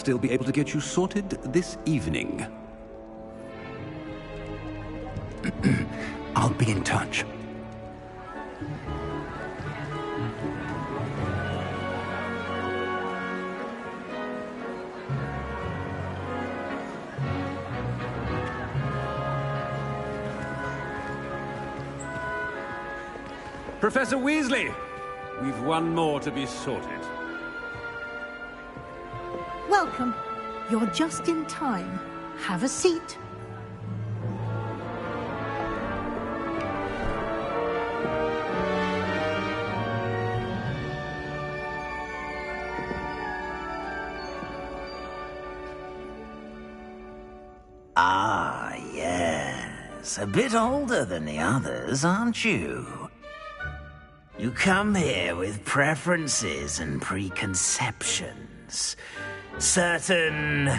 still be able to get you sorted this evening. I'll be in touch. Professor Weasley, we've one more to be sorted. Welcome. You're just in time. Have a seat. Ah, yes. A bit older than the others, aren't you? You come here with preferences and preconceptions. Certain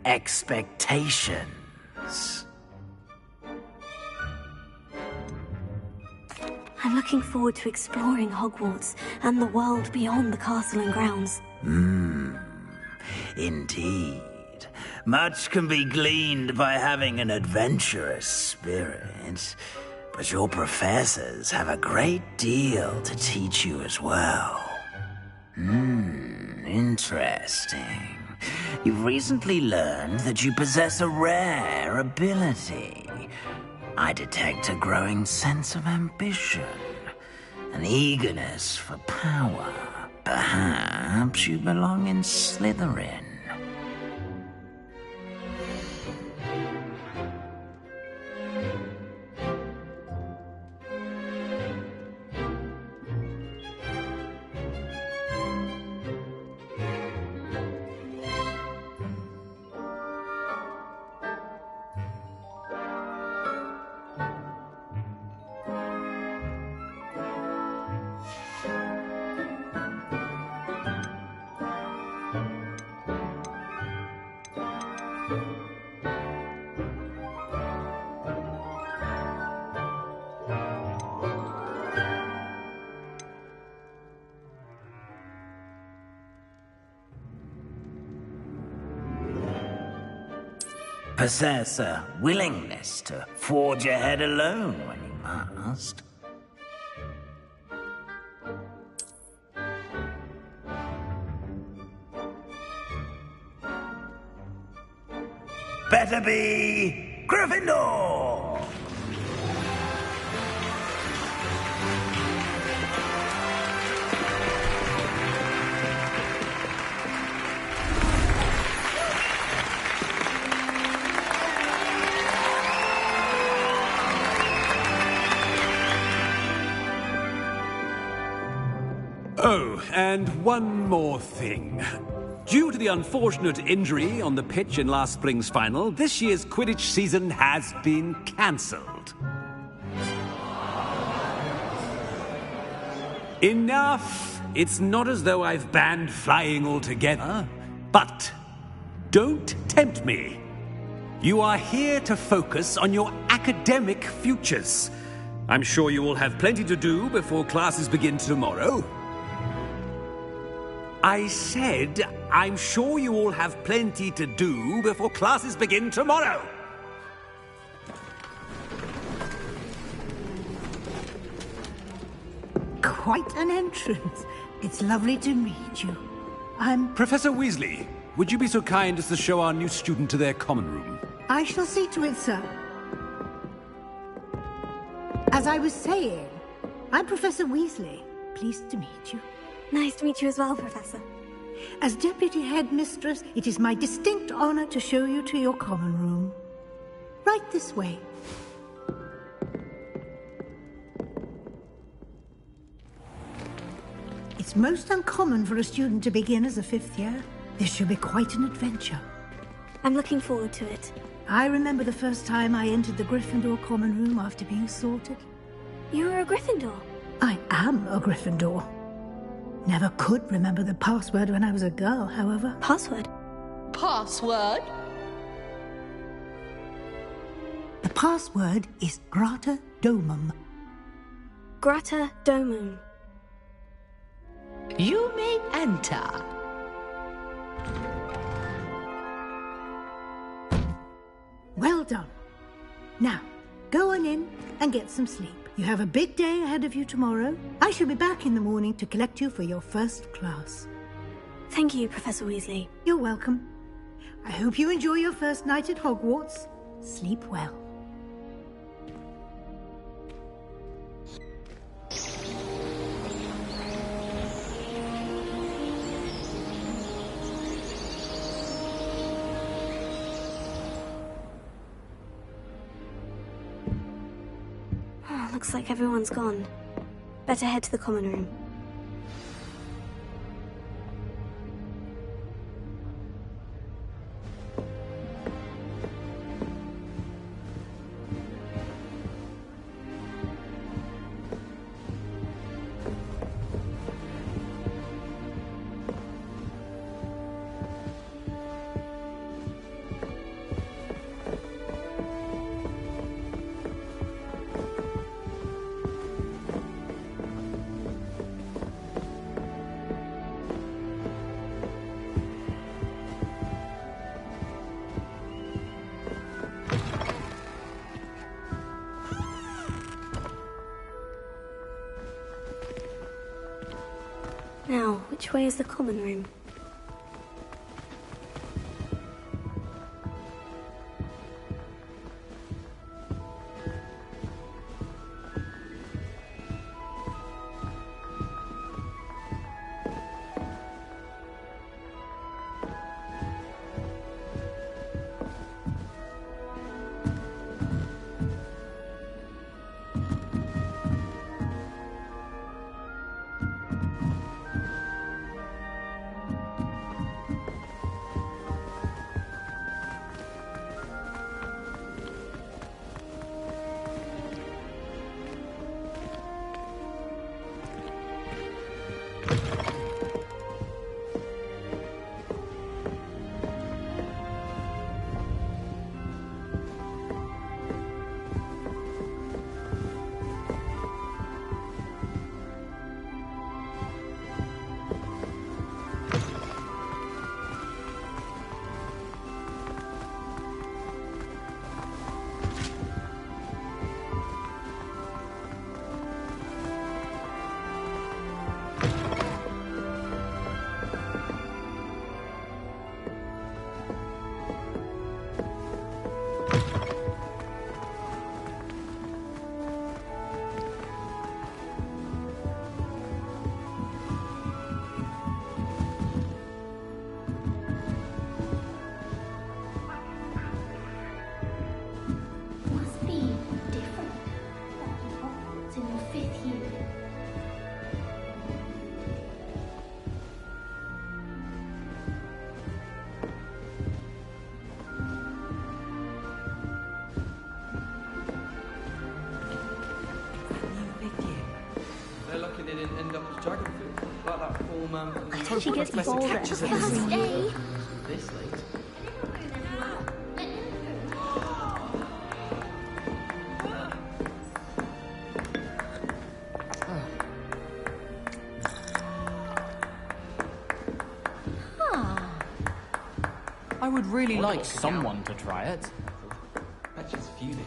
expectations. I'm looking forward to exploring Hogwarts and the world beyond the castle and grounds. Indeed. Much can be gleaned by having an adventurous spirit, but your professors have a great deal to teach you as well. Interesting. You've recently learned that you possess a rare ability. I detect a growing sense of ambition, an eagerness for power. Perhaps you belong in Slytherin. Possess a willingness to forge ahead alone when you must. Better be Gryffindor! Oh, and one more thing. Due to the unfortunate injury on the pitch in last spring's final, this year's Quidditch season has been cancelled. Enough! It's not as though I've banned flying altogether. But don't tempt me. You are here to focus on your academic futures. I'm sure you will have plenty to do before classes begin tomorrow. I said, I'm sure you all have plenty to do before classes begin tomorrow. Quite an entrance. It's lovely to meet you. I'm... Professor Weasley, would you be so kind as to show our new student to their common room? I shall see to it, sir. As I was saying, I'm Professor Weasley. Pleased to meet you. Nice to meet you as well, Professor. As Deputy Headmistress, it is my distinct honor to show you to your common room. Right this way. It's most uncommon for a student to begin as a fifth year. This should be quite an adventure. I'm looking forward to it. I remember the first time I entered the Gryffindor common room after being sorted. You were a Gryffindor? I am a Gryffindor. Never could remember the password when I was a girl, however. Password? Password? The password is Grata Domum. Grata Domum. You may enter. done. Now, go on in and get some sleep. You have a big day ahead of you tomorrow. I shall be back in the morning to collect you for your first class. Thank you, Professor Weasley. You're welcome. I hope you enjoy your first night at Hogwarts. Sleep well. Looks like everyone's gone. Better head to the common room. Now, which way is the common room? They didn't end up as dragon food, like that poor man from the She gets bolder every year. this late. I would really like someone to try it. That's just fuming.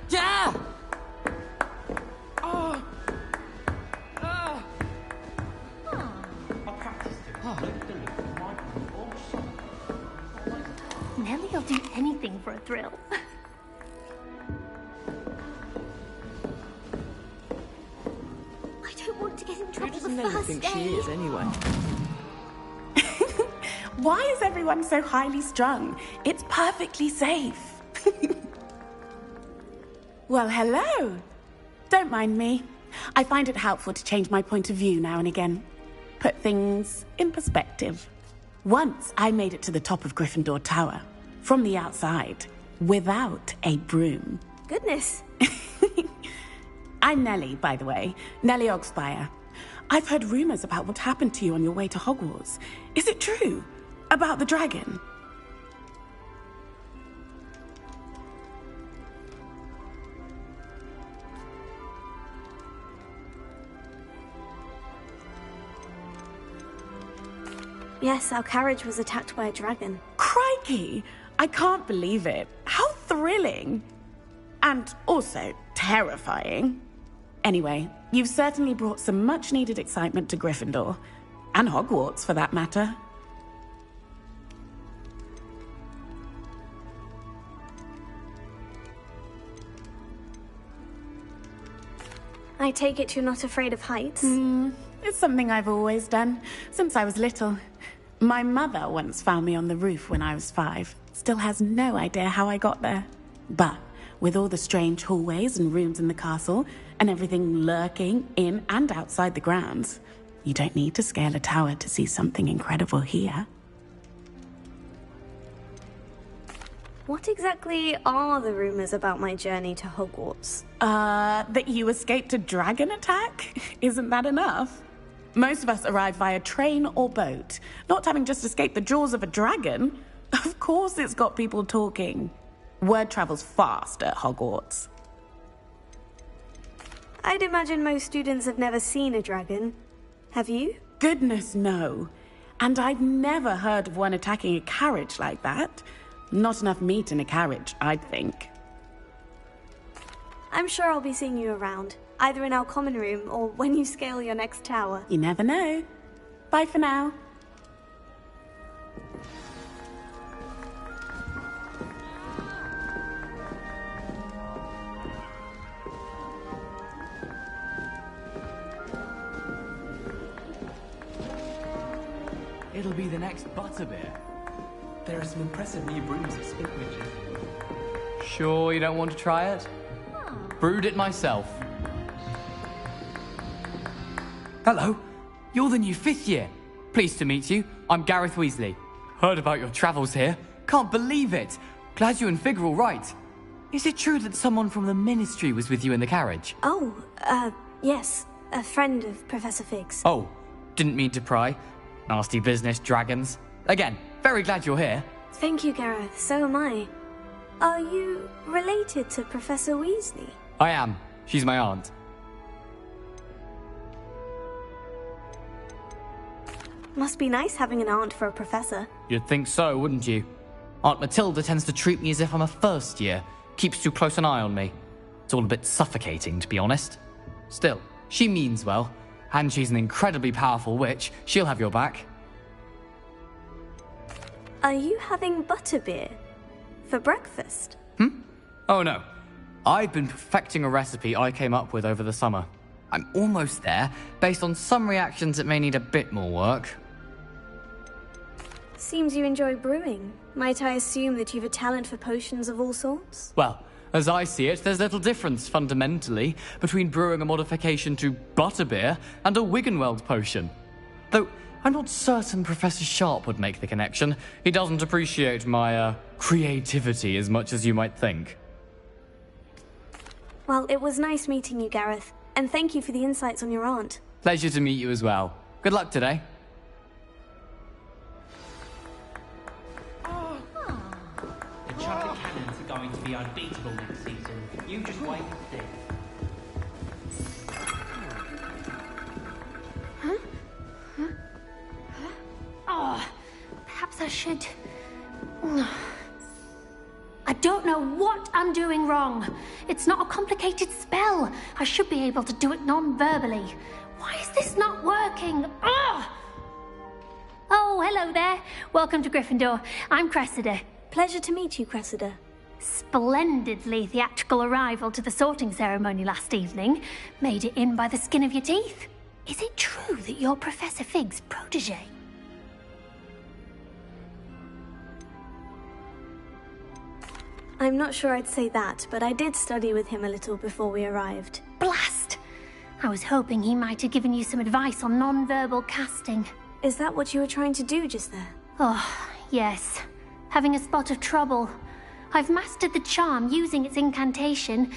Yeah! Nellie will do anything for a thrill. I don't want to get in Who trouble does the Nellie first think day. she is, anyway? Why is everyone so highly strung? It's perfectly safe. Well, hello. Don't mind me. I find it helpful to change my point of view now and again. Put things in perspective. Once I made it to the top of Gryffindor Tower, from the outside, without a broom. Goodness. I'm Nellie, by the way. Nellie Oxfire. I've heard rumors about what happened to you on your way to Hogwarts. Is it true? About the dragon? Yes, our carriage was attacked by a dragon. Crikey! I can't believe it. How thrilling! And also terrifying. Anyway, you've certainly brought some much-needed excitement to Gryffindor. And Hogwarts, for that matter. I take it you're not afraid of heights? It's something I've always done, since I was little. My mother once found me on the roof when I was 5. Still has no idea how I got there. But with all the strange hallways and rooms in the castle, and everything lurking in and outside the grounds, you don't need to scale a tower to see something incredible here. What exactly are the rumors about my journey to Hogwarts? That you escaped a dragon attack? Isn't that enough? Most of us arrive via train or boat, not having just escaped the jaws of a dragon. Of course it's got people talking. Word travels fast at Hogwarts. I'd imagine most students have never seen a dragon. Have you? Goodness, no. And I've never heard of one attacking a carriage like that. Not enough meat in a carriage, I'd think. I'm sure I'll be seeing you around, either in our common room or when you scale your next tower. You never know. Bye for now. It'll be the next Butterbeer. There are some impressive new brooms at Spinkridge. Sure you don't want to try it? Brewed it myself. Hello, you're the new 5th year. Pleased to meet you. I'm Gareth Weasley. Heard about your travels here. Can't believe it. Glad you and Fig are all right. Is it true that someone from the Ministry was with you in the carriage? Oh, yes. A friend of Professor Fig's. Oh, didn't mean to pry. Nasty business, dragons. Again, very glad you're here. Thank you, Gareth. So am I. Are you related to Professor Weasley? I am. She's my aunt. Must be nice having an aunt for a professor. You'd think so, wouldn't you? Aunt Matilda tends to treat me as if I'm a first year. Keeps too close an eye on me. It's all a bit suffocating, to be honest. Still, she means well. And she's an incredibly powerful witch. She'll have your back. Are you having butterbeer for breakfast? Oh no. I've been perfecting a recipe I came up with over the summer. I'm almost there, based on some reactions that may need a bit more work. Seems you enjoy brewing. Might I assume that you've a talent for potions of all sorts? Well, as I see it, there's little difference, fundamentally, between brewing a modification to butterbeer and a Wiggenweld potion. Though, I'm not certain Professor Sharp would make the connection. He doesn't appreciate my, creativity as much as you might think. Well, it was nice meeting you, Gareth. And thank you for the insights on your aunt. Pleasure to meet you as well. Good luck today. The chocolate cannons are going to be unbeatable next season. You just wait and see. Oh, perhaps I should... I don't know what I'm doing wrong. It's not a complicated spell. I should be able to do it non-verbally. Why is this not working? Ugh! Oh, hello there. Welcome to Gryffindor. I'm Cressida. Pleasure to meet you, Cressida. Splendidly theatrical arrival to the sorting ceremony last evening. Made it in by the skin of your teeth. Is it true that you're Professor Fig's protege? I'm not sure I'd say that, but I did study with him a little before we arrived. Blast! I was hoping he might have given you some advice on non-verbal casting. Is that what you were trying to do just there? Oh, yes. Having a spot of trouble. I've mastered the charm using its incantation,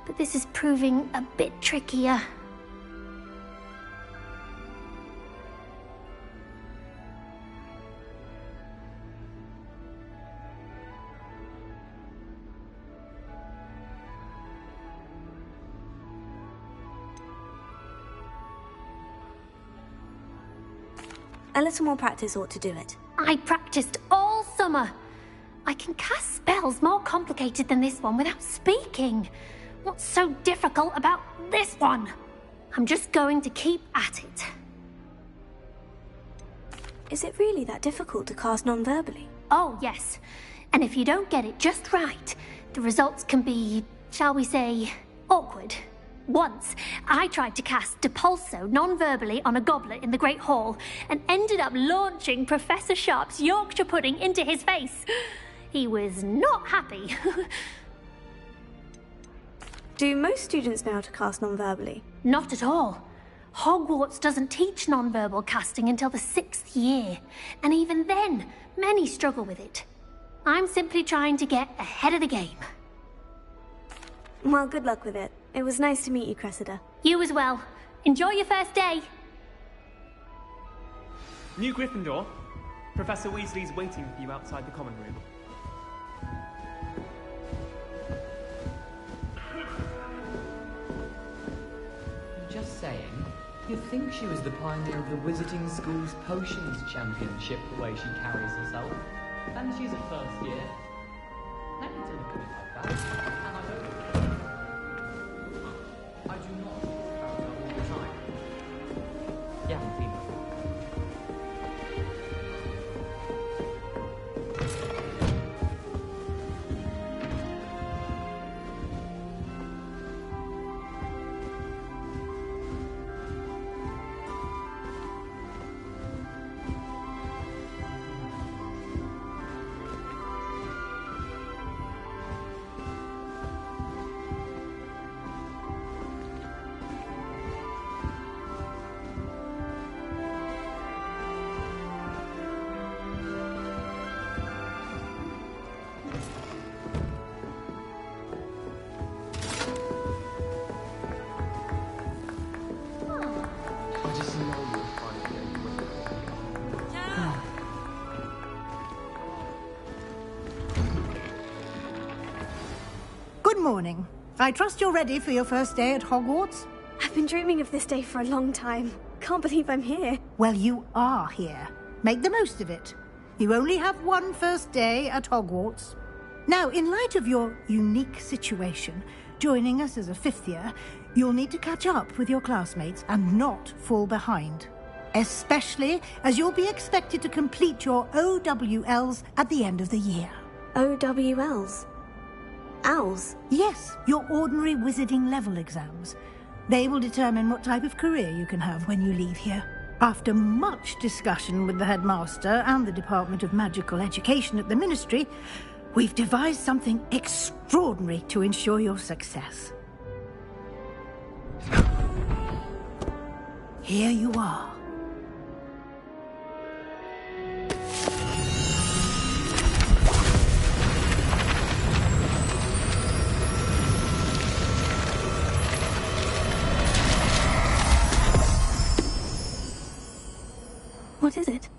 but this is proving a bit trickier. A little more practice ought to do it. I practiced all summer. I can cast spells more complicated than this one without speaking. What's so difficult about this one? I'm just going to keep at it. Is it really that difficult to cast non-verbally? Oh, yes. And if you don't get it just right, the results can be, shall we say, awkward. Once, I tried to cast Depulso non-verbally on a goblet in the Great Hall and ended up launching Professor Sharp's Yorkshire pudding into his face. He was not happy. Do most students know how to cast non-verbally? Not at all. Hogwarts doesn't teach non-verbal casting until the 6th year, and even then, many struggle with it. I'm simply trying to get ahead of the game. Well, good luck with it. It was nice to meet you, Cressida. You as well. Enjoy your first day. New Gryffindor. Professor Weasley's waiting for you outside the common room. Just saying, you'd think she was the pioneer of the Wizarding School's Potions Championship the way she carries herself. And she's at first year. No need to look at it like that. And I don't... I do not talk about her all the time. You haven't seen her. Good morning. I trust you're ready for your first day at Hogwarts? I've been dreaming of this day for a long time. Can't believe I'm here. Well, you are here. Make the most of it. You only have one first day at Hogwarts. Now, in light of your unique situation, joining us as a 5th year, you'll need to catch up with your classmates and not fall behind. Especially as you'll be expected to complete your OWLs at the end of the year. OWLs? Owls? Yes, your ordinary wizarding level exams. They will determine what type of career you can have when you leave here. After much discussion with the headmaster and the Department of Magical Education at the Ministry, we've devised something extraordinary to ensure your success. Here you are. What is it?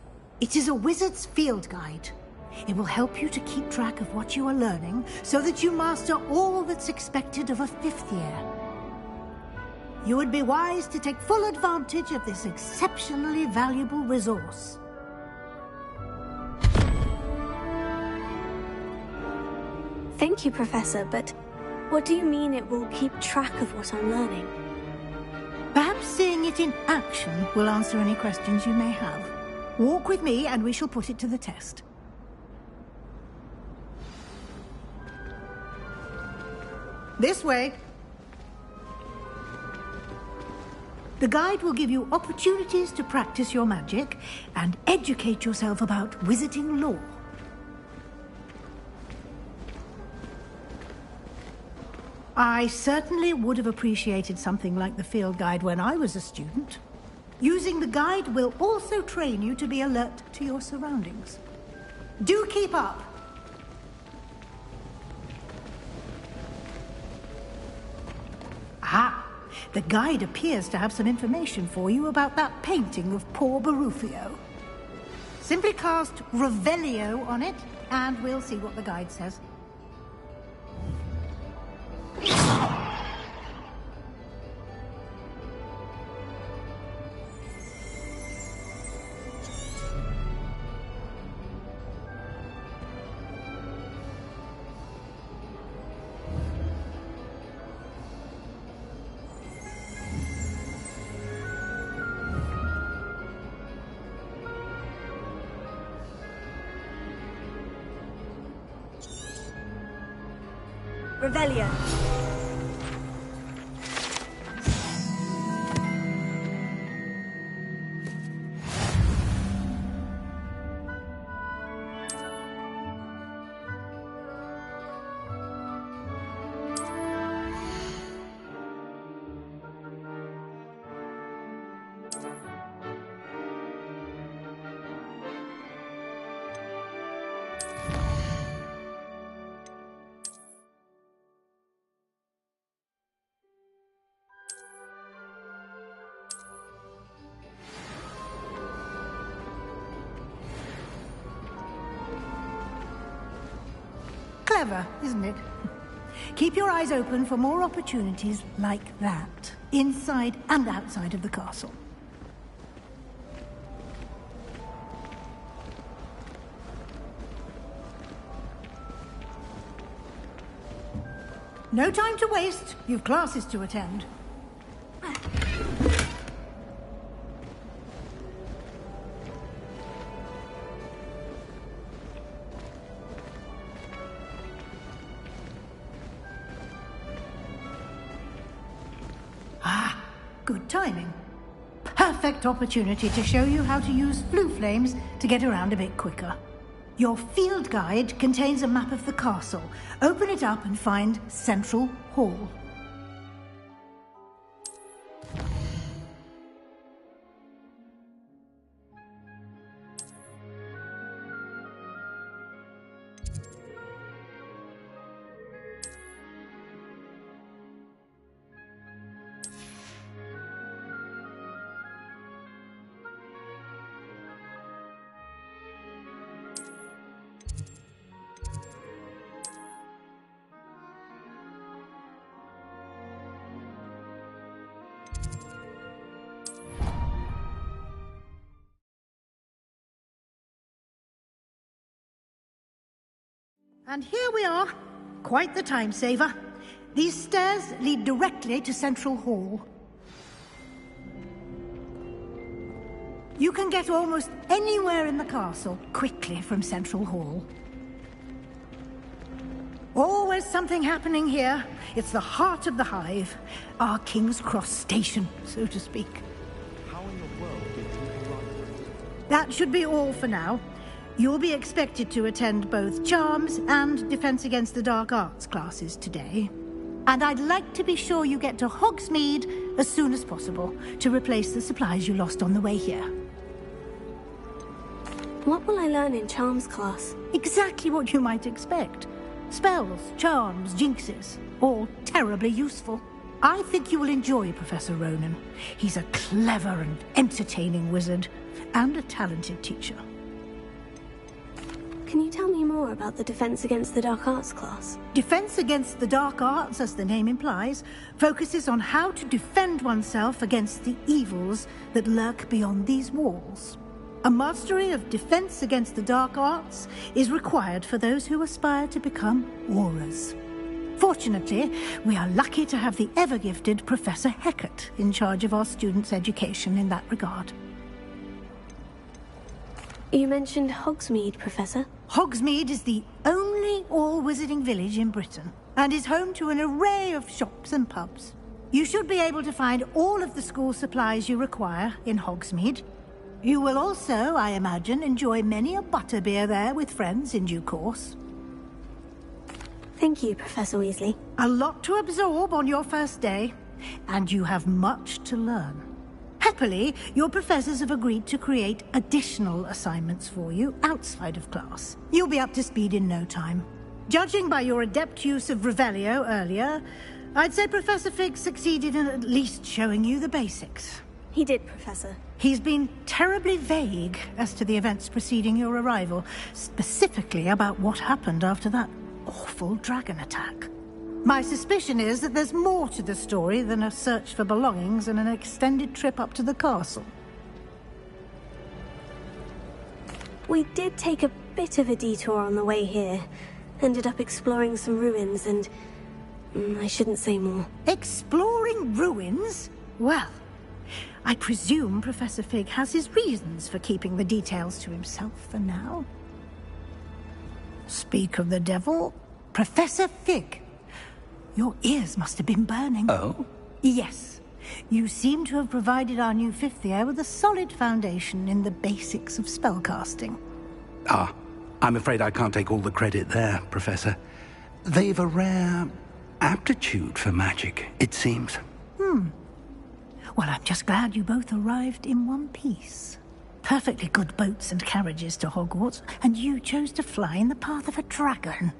It is a wizard's field guide. It will help you to keep track of what you are learning so that you master all that's expected of a 5th year. You would be wise to take full advantage of this exceptionally valuable resource. Thank you, Professor, but what do you mean it will keep track of what I'm learning? Perhaps seeing it in action will answer any questions you may have. Walk with me and we shall put it to the test. This way. The guide will give you opportunities to practice your magic and educate yourself about wizarding lore. I certainly would have appreciated something like the field guide when I was a student. Using the guide will also train you to be alert to your surroundings. Do keep up! Ah, the guide appears to have some information for you about that painting of poor Barufio. Simply cast Revelio on it, and we'll see what the guide says. Revelio. Clever, isn't it? Keep your eyes open for more opportunities like that, inside and outside of the castle. No time to waste. You've classes to attend. Good timing. Perfect opportunity to show you how to use flue flames to get around a bit quicker. Your field guide contains a map of the castle. Open it up and find Central Hall. And here we are. Quite the time saver. These stairs lead directly to Central Hall. You can get almost anywhere in the castle quickly from Central Hall. Always something happening here. It's the heart of the Hive. Our King's Cross station, so to speak. How in the world did people run? That should be all for now. You'll be expected to attend both Charms and Defense Against the Dark Arts classes today. And I'd like to be sure you get to Hogsmeade as soon as possible to replace the supplies you lost on the way here. What will I learn in Charms class? Exactly what you might expect. Spells, charms, jinxes, all terribly useful. I think you will enjoy Professor Ronen. He's a clever and entertaining wizard, and a talented teacher. Can you tell me more about the Defense Against the Dark Arts class? Defense Against the Dark Arts, as the name implies, focuses on how to defend oneself against the evils that lurk beyond these walls. A mastery of Defense Against the Dark Arts is required for those who aspire to become Aurors. Fortunately, we are lucky to have the ever-gifted Professor Hecat in charge of our students' education in that regard. You mentioned Hogsmeade, Professor. Hogsmeade is the only all-wizarding village in Britain, and is home to an array of shops and pubs. You should be able to find all of the school supplies you require in Hogsmeade. You will also, I imagine, enjoy many a butterbeer there with friends in due course. Thank you, Professor Weasley. A lot to absorb on your first day, and you have much to learn. Happily, your professors have agreed to create additional assignments for you outside of class. You'll be up to speed in no time. Judging by your adept use of Revelio earlier, I'd say Professor Fig succeeded in at least showing you the basics. He did, Professor. He's been terribly vague as to the events preceding your arrival, specifically about what happened after that awful dragon attack. My suspicion is that there's more to the story than a search for belongings and an extended trip up to the castle. We did take a bit of a detour on the way here. Ended up exploring some ruins and... I shouldn't say more. Exploring ruins? Well, I presume Professor Fig has his reasons for keeping the details to himself for now. Speak of the devil, Professor Fig. Your ears must have been burning. Oh? Yes. You seem to have provided our new fifth year with a solid foundation in the basics of spellcasting. Ah, I'm afraid I can't take all the credit there, Professor. They've a rare aptitude for magic, it seems. Well, I'm just glad you both arrived in one piece. Perfectly good boats and carriages to Hogwarts, and you chose to fly in the path of a dragon.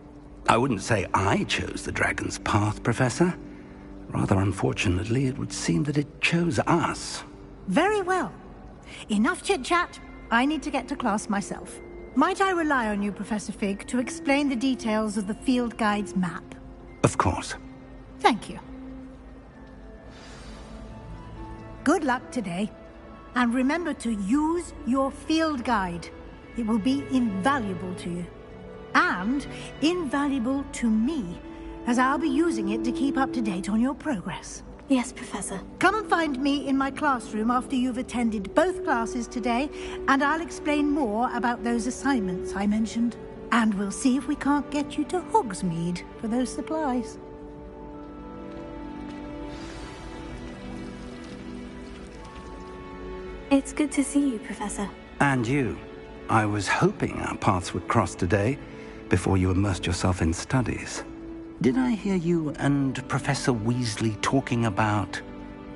I wouldn't say I chose the dragon's path, Professor. Rather unfortunately, it would seem that it chose us. Very well. Enough chit-chat. I need to get to class myself. Might I rely on you, Professor Fig, to explain the details of the field guide's map? Of course. Thank you. Good luck today. And remember to use your field guide. It will be invaluable to you. And invaluable to me, as I'll be using it to keep up to date on your progress. Yes, Professor. Come and find me in my classroom after you've attended both classes today, and I'll explain more about those assignments I mentioned. And we'll see if we can't get you to Hogsmeade for those supplies. It's good to see you, Professor. And you. I was hoping our paths would cross today, before you immersed yourself in studies. Did I hear you and Professor Weasley talking about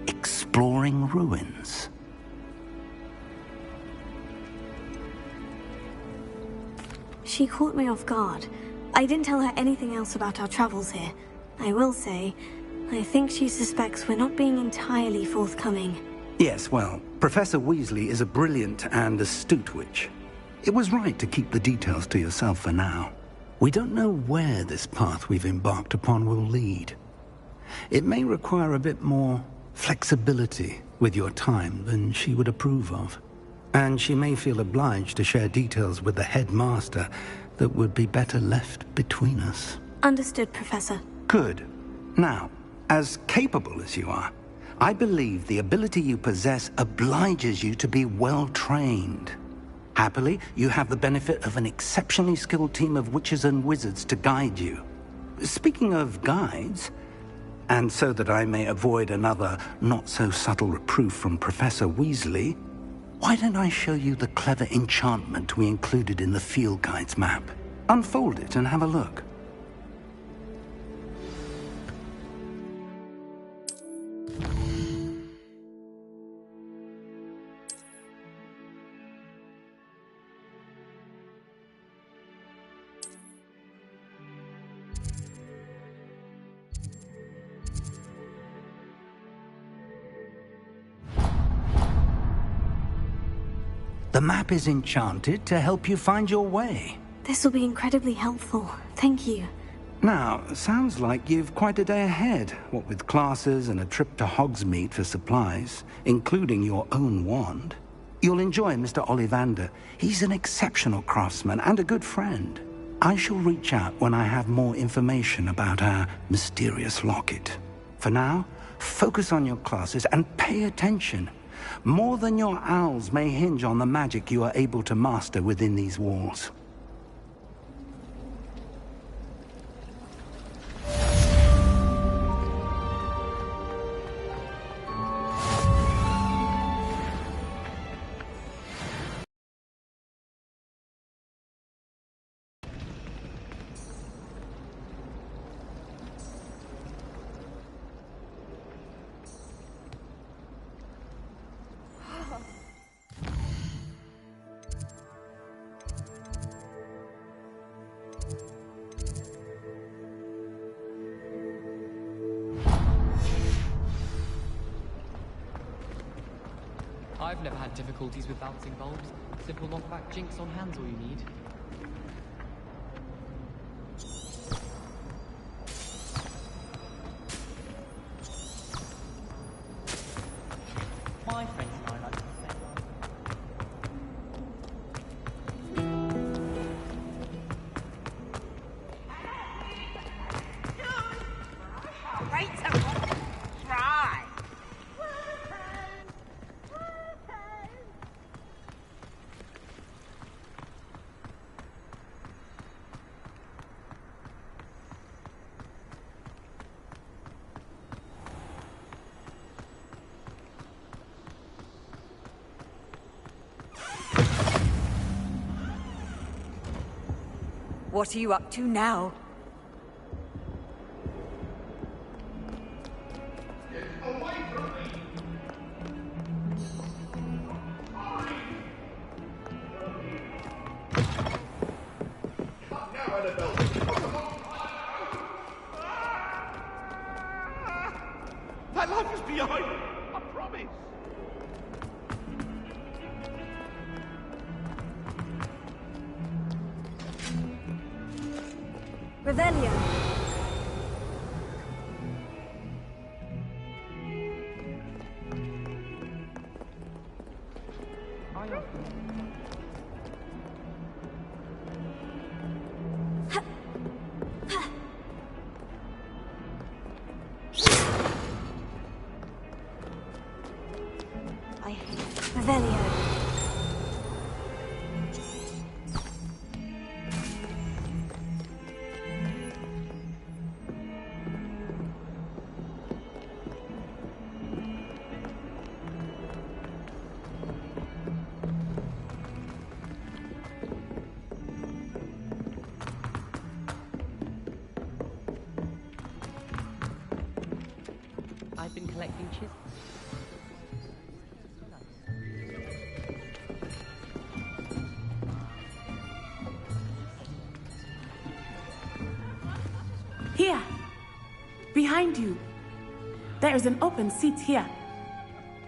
exploring ruins? She caught me off guard. I didn't tell her anything else about our travels here. I will say, I think she suspects we're not being entirely forthcoming. Yes, well, Professor Weasley is a brilliant and astute witch. It was right to keep the details to yourself for now. We don't know where this path we've embarked upon will lead. It may require a bit more flexibility with your time than she would approve of. And she may feel obliged to share details with the headmaster that would be better left between us. Understood, Professor. Good. Now, as capable as you are, I believe the ability you possess obliges you to be well trained. Happily, you have the benefit of an exceptionally skilled team of witches and wizards to guide you. Speaking of guides, and so that I may avoid another not-so-subtle reproof from Professor Weasley, why don't I show you the clever enchantment we included in the field guide's map? Unfold it and have a look. The map is enchanted to help you find your way. This will be incredibly helpful. Thank you. Now, sounds like you've quite a day ahead, what with classes and a trip to Hogsmeade for supplies, including your own wand. You'll enjoy Mr. Ollivander. He's an exceptional craftsman and a good friend. I shall reach out when I have more information about our mysterious locket. For now, focus on your classes and pay attention. More than your owls may hinge on the magic you are able to master within these walls. I've never had difficulties with bouncing bulbs. Simple knockback jinx on hand's all you need. My friends and I like to say. Great to try. What are you up to now? That life is behind me, I promise. Revelio. Revelio. I've been collecting chisels. Here. Behind you. There is an open seat here.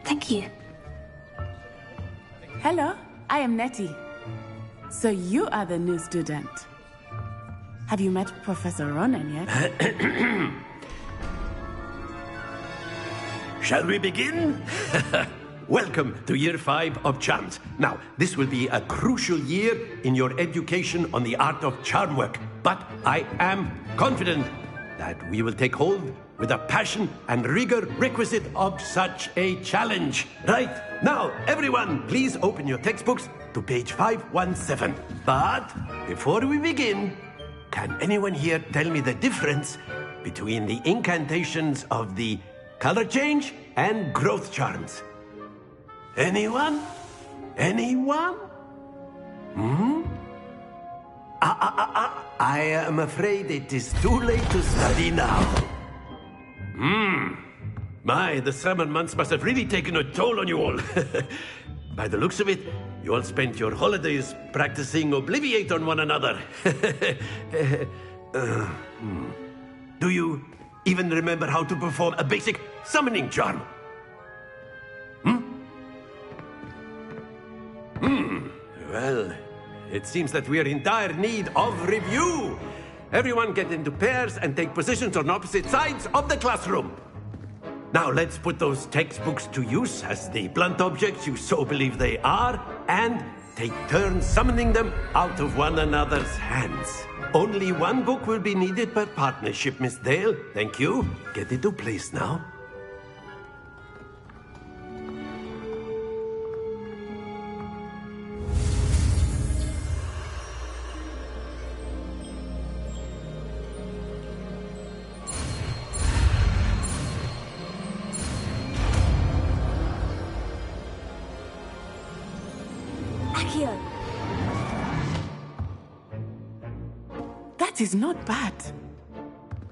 Thank you. Hello, I am Nettie. So you are the new student. Have you met Professor Ronan yet? Shall we begin? Welcome to Year 5 of Charms. Now, this will be a crucial year in your education on the art of charm work. But I am confident that we will take hold with the passion and rigor requisite of such a challenge. Right, now, everyone, please open your textbooks to page 517. But before we begin, can anyone here tell me the difference between the incantations of the color change and growth charms? Anyone? Anyone? I am afraid it is too late to study now. My, the summer months must have really taken a toll on you all. By the looks of it, you all spent your holidays practicing Obliviate on one another. Do you even remember how to perform a basic summoning charm? Well, it seems that we are in dire need of review. Everyone get into pairs and take positions on opposite sides of the classroom. Now let's put those textbooks to use as the blunt objects you so believe they are, and take turns summoning them out of one another's hands. Only one book will be needed per partnership, Miss Dale. Thank you. Get into place now. Accio. That is not bad.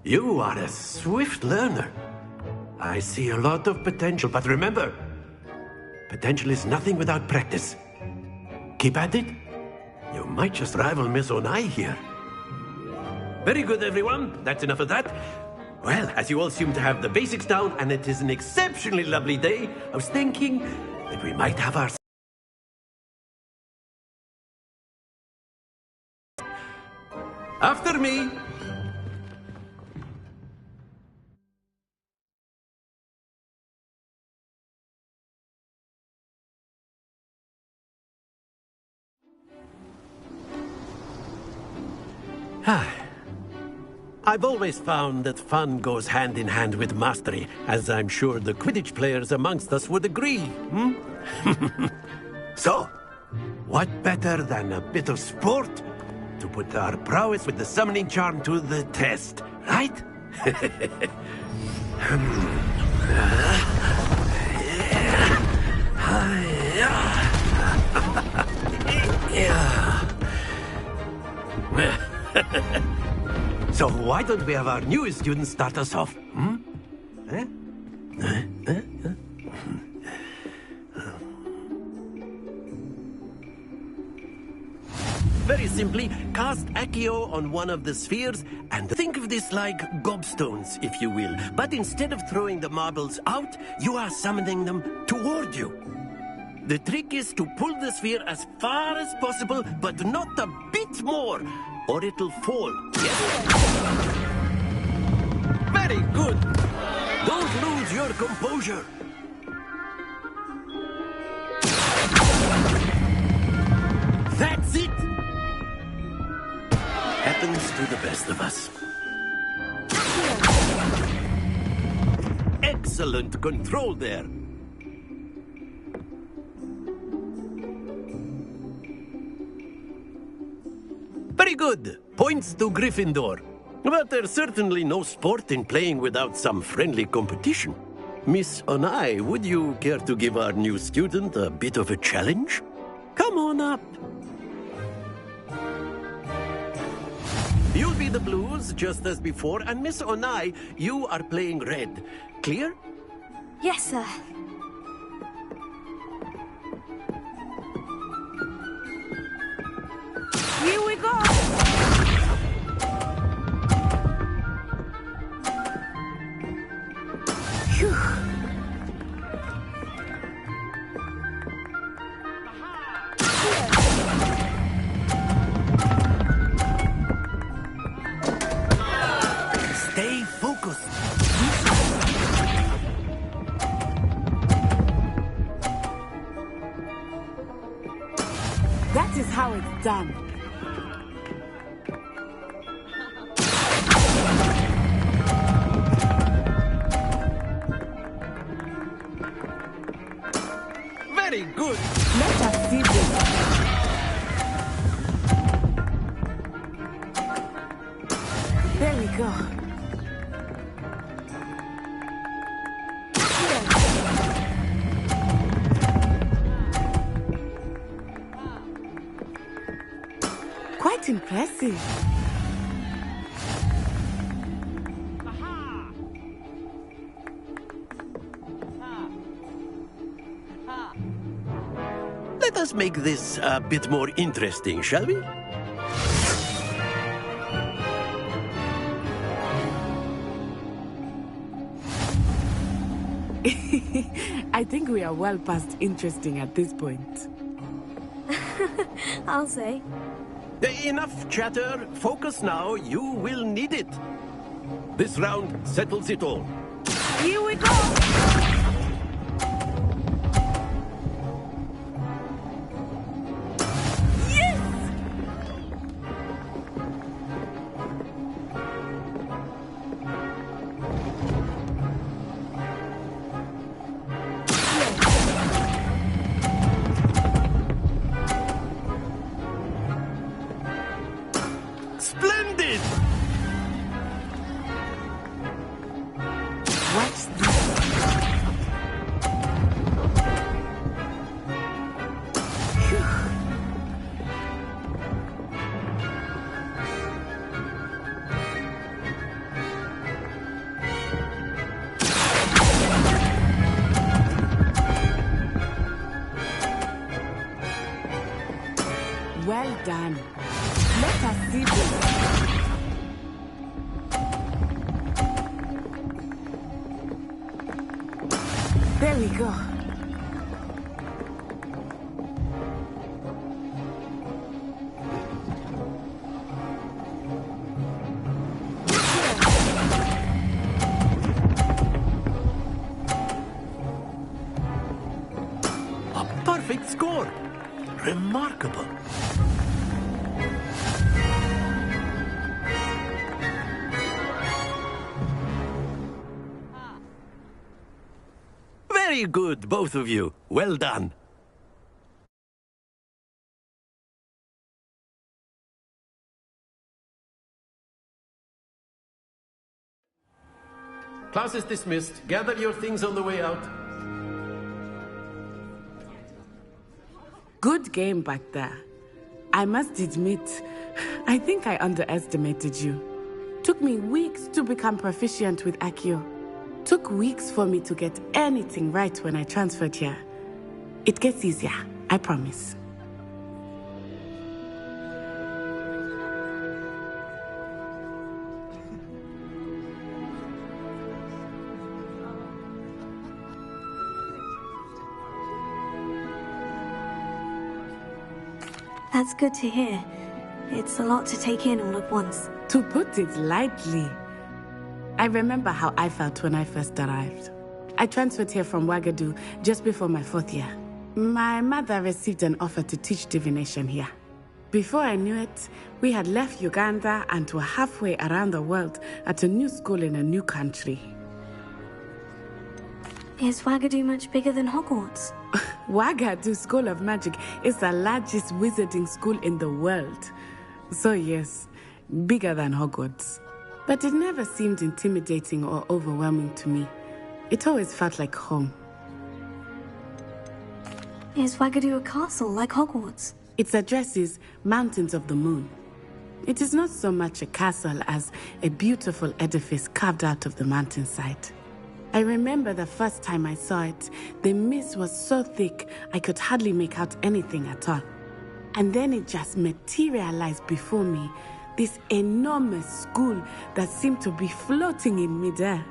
You are a swift learner. I see a lot of potential, but remember, potential is nothing without practice. Keep at it. You might just rival Miss Onai here. Very good, everyone. That's enough of that. Well, as you all seem to have the basics down, and it is an exceptionally lovely day, I was thinking that we might have our... After me. I've always found that fun goes hand in hand with mastery, as I'm sure the Quidditch players amongst us would agree. So, what better than a bit of sport to put our prowess with the summoning charm to the test, right? So why don't we have our newest student start us off? Very simply, cast Accio on one of the spheres and think of this like gobstones, if you will. But instead of throwing the marbles out, you are summoning them toward you. The trick is to pull the sphere as far as possible, but not a bit more, or it'll fall. Yes? Very good. Don't lose your composure. That's it. Happens to the best of us. Excellent control there. Very good. Points to Gryffindor. But there's certainly no sport in playing without some friendly competition. Miss Onai, would you care to give our new student a bit of a challenge? Come on up. You'll be the blues, just as before, and Miss Onai, you are playing red. Clear? Yes, sir. Here we go! Phew. Stay focused. That is how it's done. Very good. Let us see this. There we go. Quite impressive. Let us make this a bit more interesting, shall we? I think we are well past interesting at this point. I'll say. Enough chatter. Focus now. You will need it. This round settles it all. Here we go! Splendid! Watch this. Well done. Let us see this. There we go. A perfect score. Remarkable. Very good, both of you. Well done. Class is dismissed. Gather your things on the way out. Good game back there. I must admit, I think I underestimated you. Took me weeks to become proficient with Accio. Took weeks for me to get anything right when I transferred here. It gets easier, I promise. That's good to hear. It's a lot to take in all at once. To put it lightly, I remember how I felt when I first arrived. I transferred here from Wagadu just before my 4th year. My mother received an offer to teach divination here. Before I knew it, we had left Uganda and were halfway around the world at a new school in a new country. Is Wagadu much bigger than Hogwarts? Wagadu School of Magic is the largest wizarding school in the world. So yes, bigger than Hogwarts. But it never seemed intimidating or overwhelming to me. It always felt like home. Is Wagadu a castle like Hogwarts? Its address is Mountains of the Moon. It is not so much a castle as a beautiful edifice carved out of the mountainside. I remember the first time I saw it, the mist was so thick I could hardly make out anything at all. And then it just materialized before me, this enormous school that seemed to be floating in midair.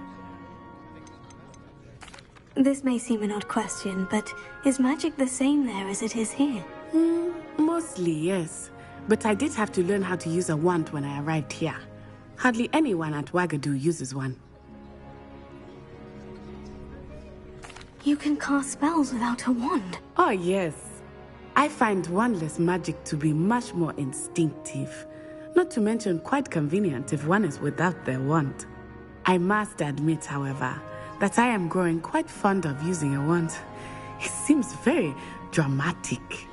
This may seem an odd question, but is magic the same there as it is here? Mostly, yes. But I did have to learn how to use a wand when I arrived here. Hardly anyone at Wagadu uses one. You can cast spells without a wand? Oh, yes. I find wandless magic to be much more instinctive. Not to mention quite convenient if one is without their wand. I must admit, however, that I am growing quite fond of using a wand. It seems very dramatic.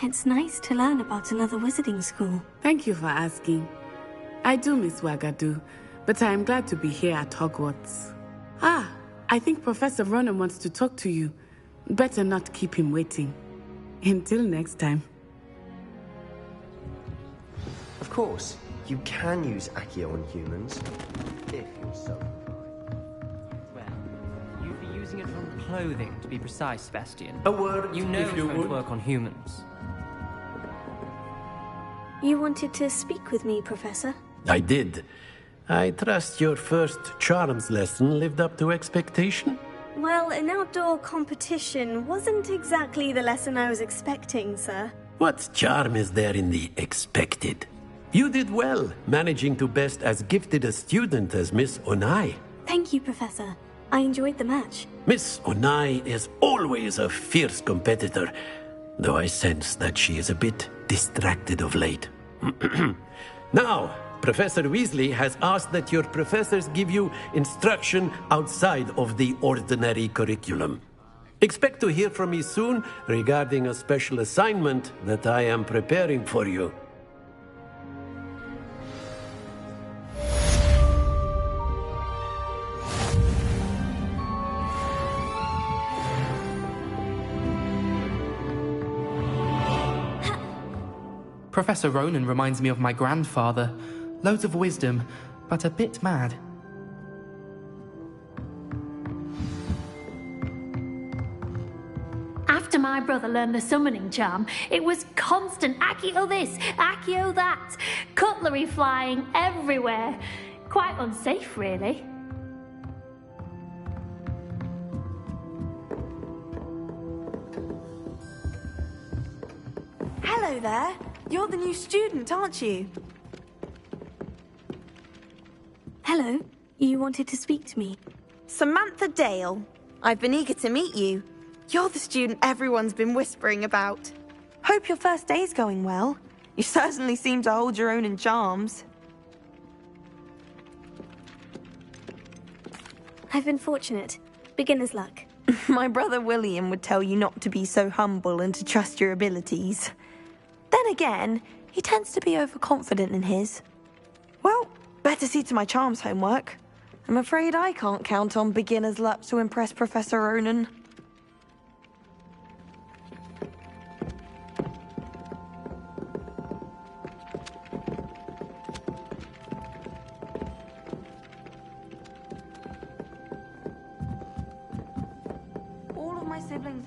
It's nice to learn about another wizarding school. Thank you for asking. I do miss Wagadu, but I am glad to be here at Hogwarts. I think Professor Ronen wants to talk to you. Better not keep him waiting. Until next time. Of course, you can use Accio on humans, if you're so inclined. Well, you'd be using it on clothing, to be precise, Sebastian. A word, you know if you it won't would. work on humans. You wanted to speak with me, Professor? I did. I trust your first charms lesson lived up to expectation? Well, an outdoor competition wasn't exactly the lesson I was expecting, sir. What charm is there in the expected? You did well, managing to best as gifted a student as Miss Onai. Thank you, Professor. I enjoyed the match. Miss Onai is always a fierce competitor, though I sense that she is a bit distracted of late. Now, Professor Weasley has asked that your professors give you instruction outside of the ordinary curriculum. Expect to hear from me soon regarding a special assignment that I am preparing for you. Professor Ronen reminds me of my grandfather. Loads of wisdom, but a bit mad. After my brother learned the summoning charm, it was constant Accio this, Accio that, cutlery flying everywhere. Quite unsafe, really. Hello there. You're the new student, aren't you? Hello. You wanted to speak to me? Samantha Dale. I've been eager to meet you. You're the student everyone's been whispering about. Hope your first day's going well. You certainly seem to hold your own in charms. I've been fortunate. Beginner's luck. My brother William would tell you not to be so humble and to trust your abilities. Then again, he tends to be overconfident in his. Well, better see to my charms homework. I'm afraid I can't count on beginner's luck to impress Professor Ronen.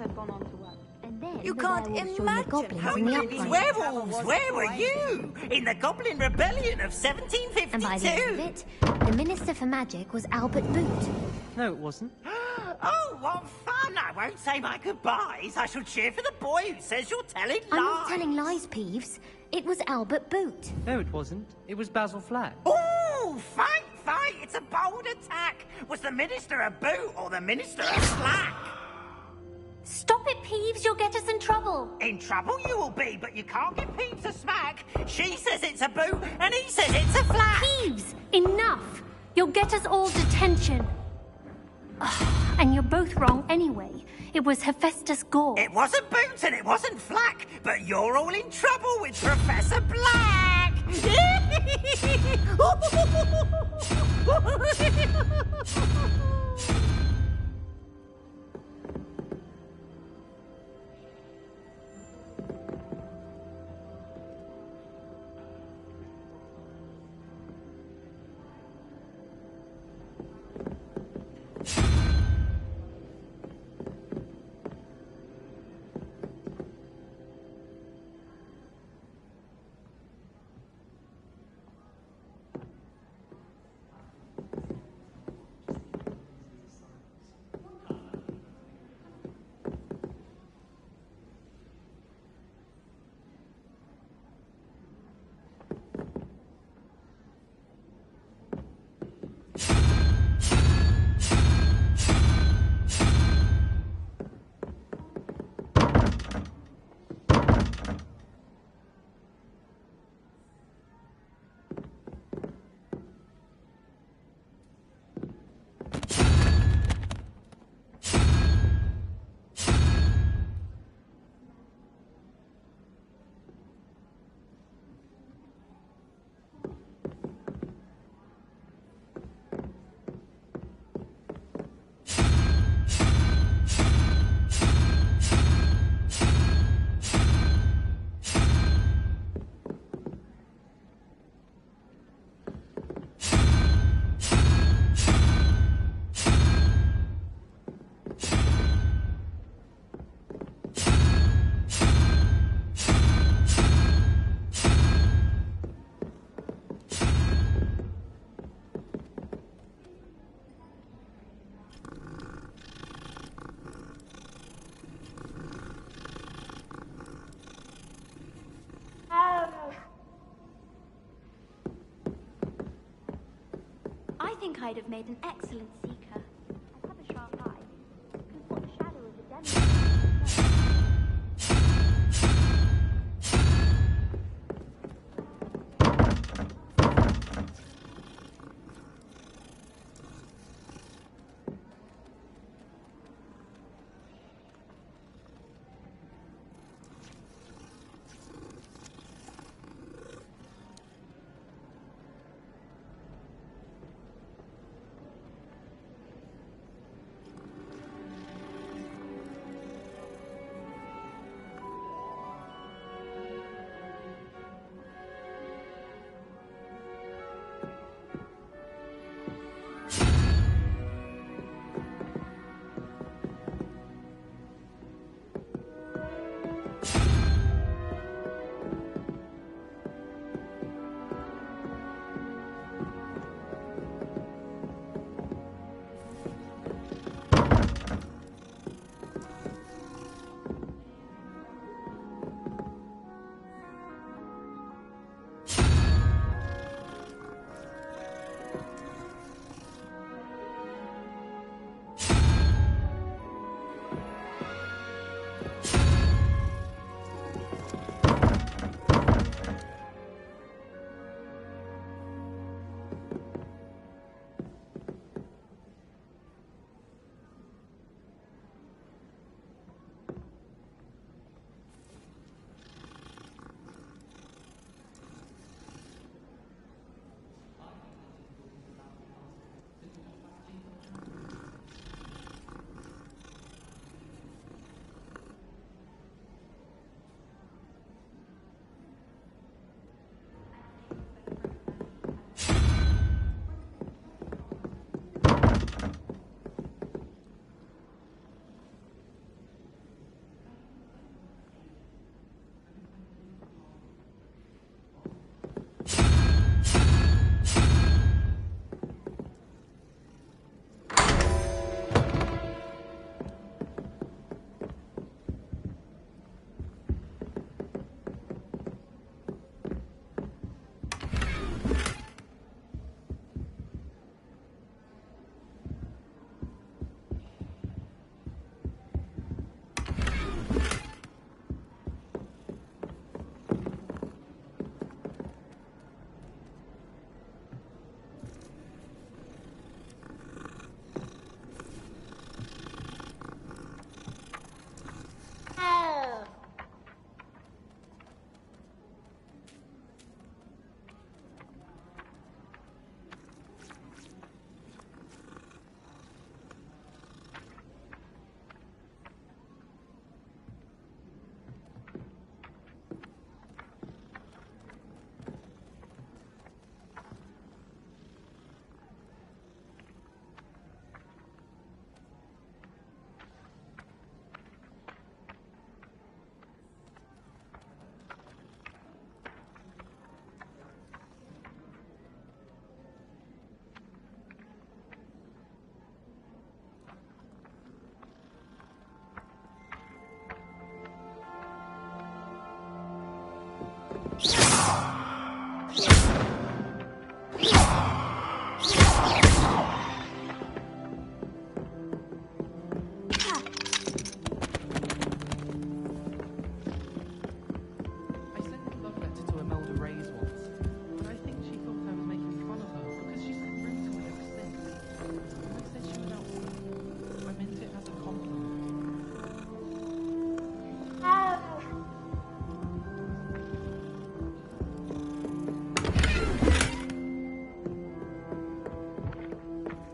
I'd gone on to work. And then You the can't werewolves joined the imagine goblins how in the many uprising. werewolves. Where were you? In the Goblin Rebellion of 1752. And by the end of it, the Minister for Magic was Albert Boot. No, it wasn't. Oh, what fun! I won't say my goodbyes. I shall cheer for the boy who says you're telling lies. I'm not telling lies, Peeves. It was Albert Boot. No, it wasn't. It was Basil Flack. Oh, fight, fight! It's a bold attack. Was the Minister a boot or the Minister a slack? Stop it, Peeves. You'll get us in trouble. In trouble you will be, but you can't give Peeves a smack. She says it's a boot, and he says it's a flack. Peeves, enough. You'll get us all detention. And you're both wrong anyway. It was Hephaestus Gore. It wasn't Boot and it wasn't Flack, but you're all in trouble with Professor Black! I think I'd have made an excellent seeker. I have a sharp eye. Because what shadow of a demon...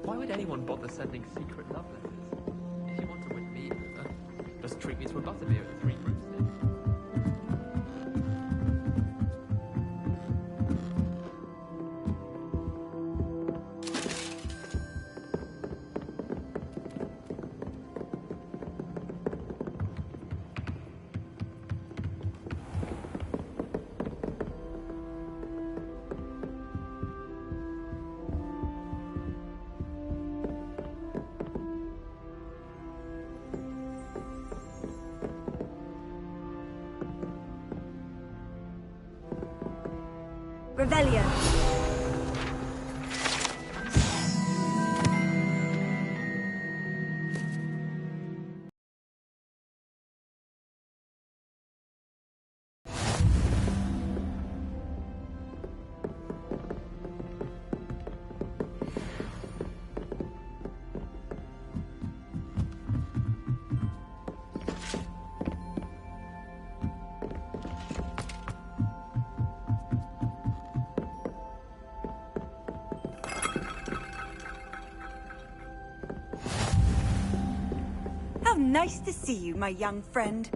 Why would anyone bother sending secret love letters? If you want to win me over, just treat me to a butterbeer at the Three Broomsticks. Revelio. How nice to see you, my young friend.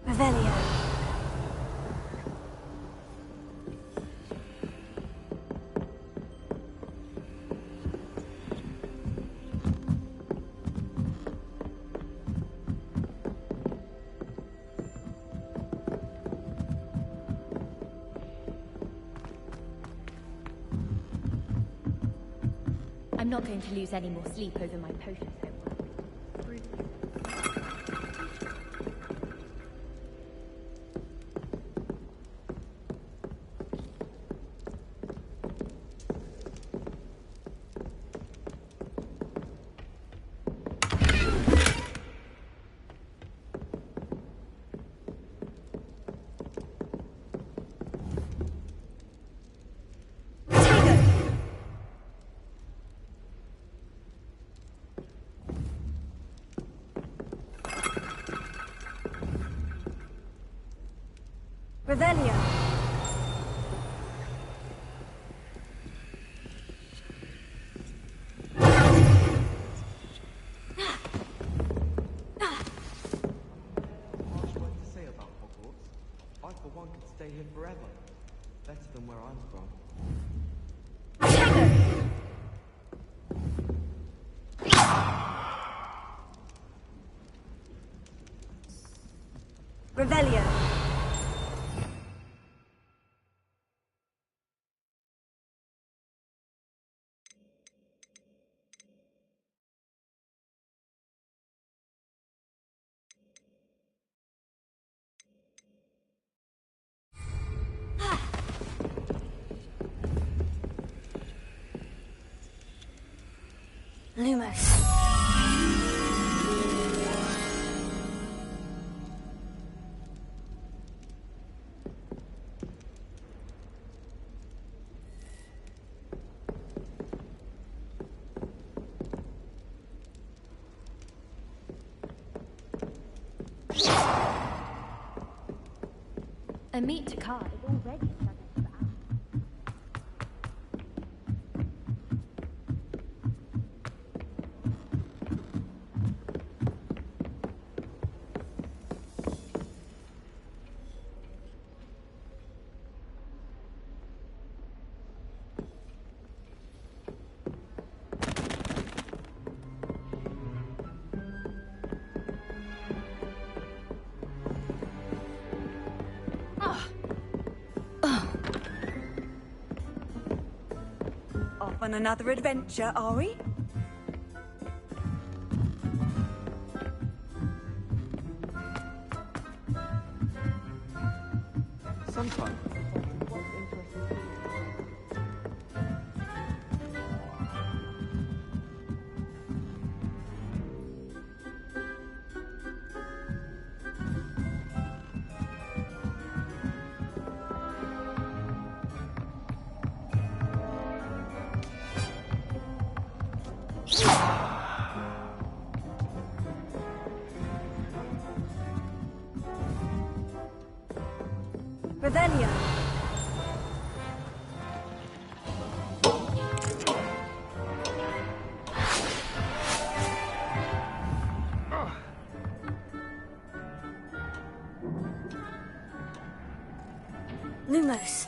Revelio. I'm not going to lose any more sleep over my potions homework. Revelio. Harsh word to say about Hogwarts. I, for one, could stay here forever. Better than where I'm from. Revelio. Lumos. A meet to card is already struggling for hours. Off on another adventure, are we? Sometimes. Revelio. Lumos.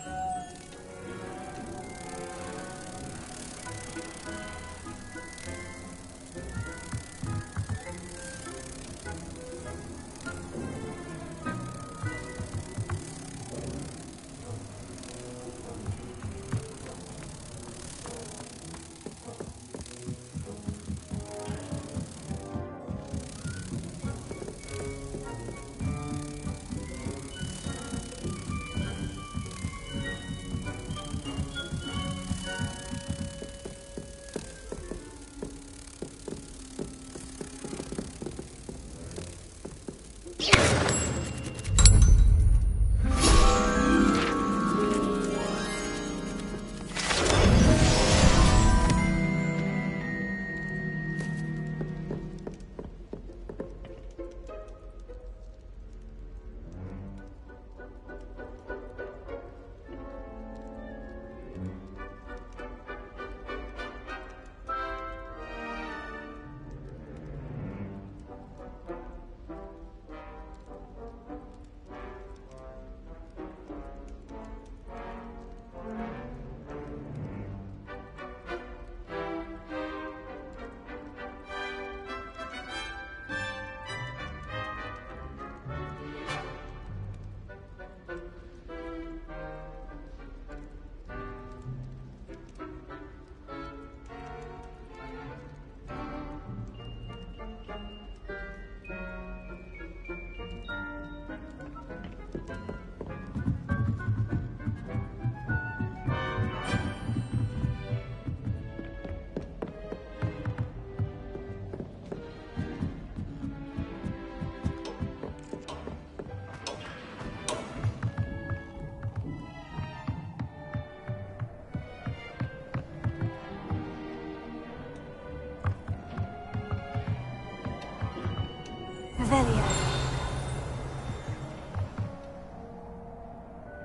Revelio.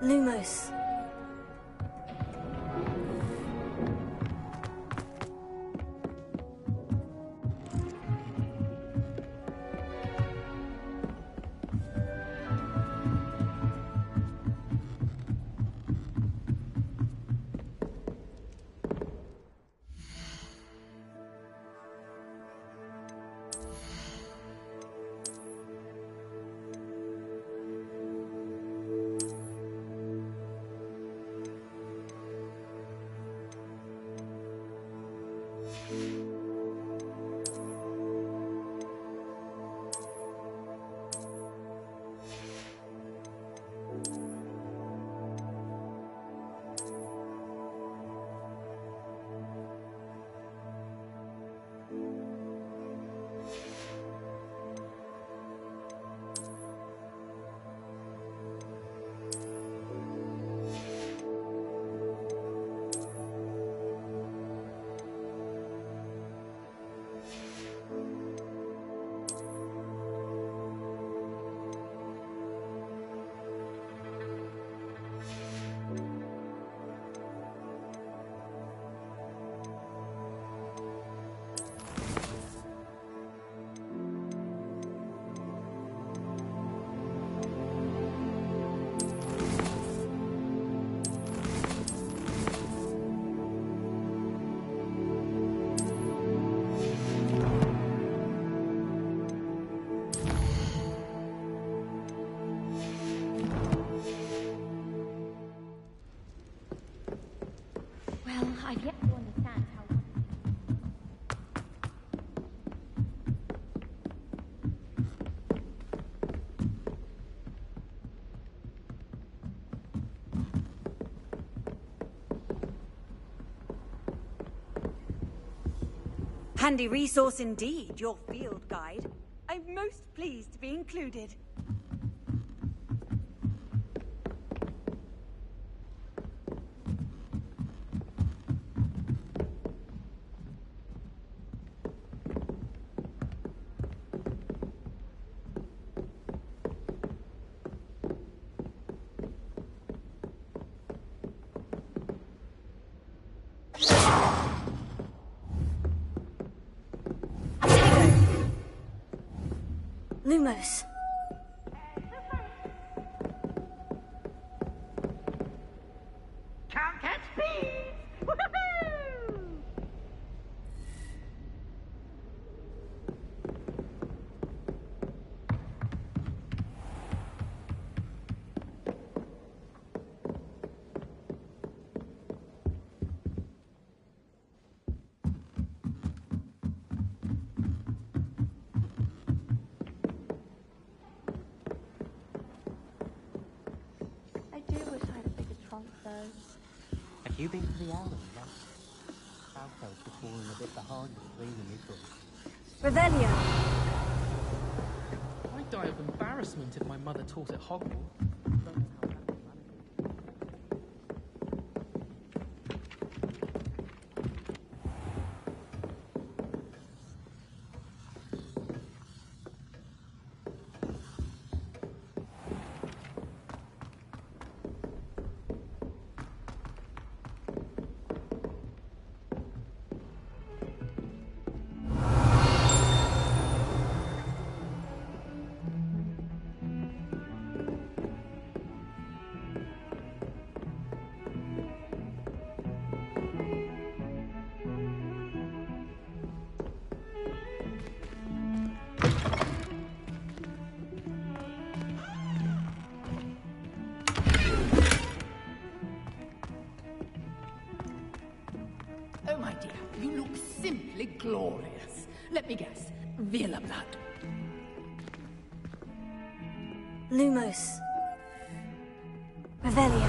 Lumos. I've yet to understand how... Handy resource indeed, your field guide. I'm most pleased to be included. Lumos. Can't catch bees! Woohoo! I do wish I had a bigger trunk, though. Have you been to the Allen yet? Southcoast is falling a bit behind with cleaning this one. Revelio. I'd die of embarrassment if my mother taught at Hogwarts. Oh, my dear, you look simply glorious. Let me guess, Vila blood. Lumos. Revelio.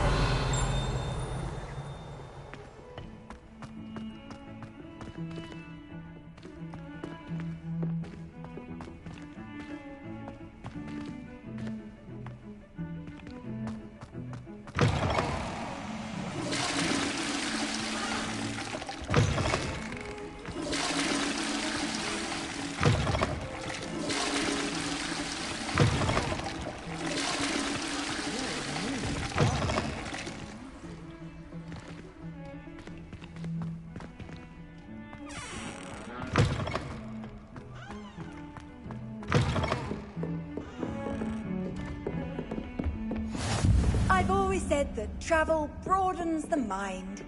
I've always said that travel broadens the mind.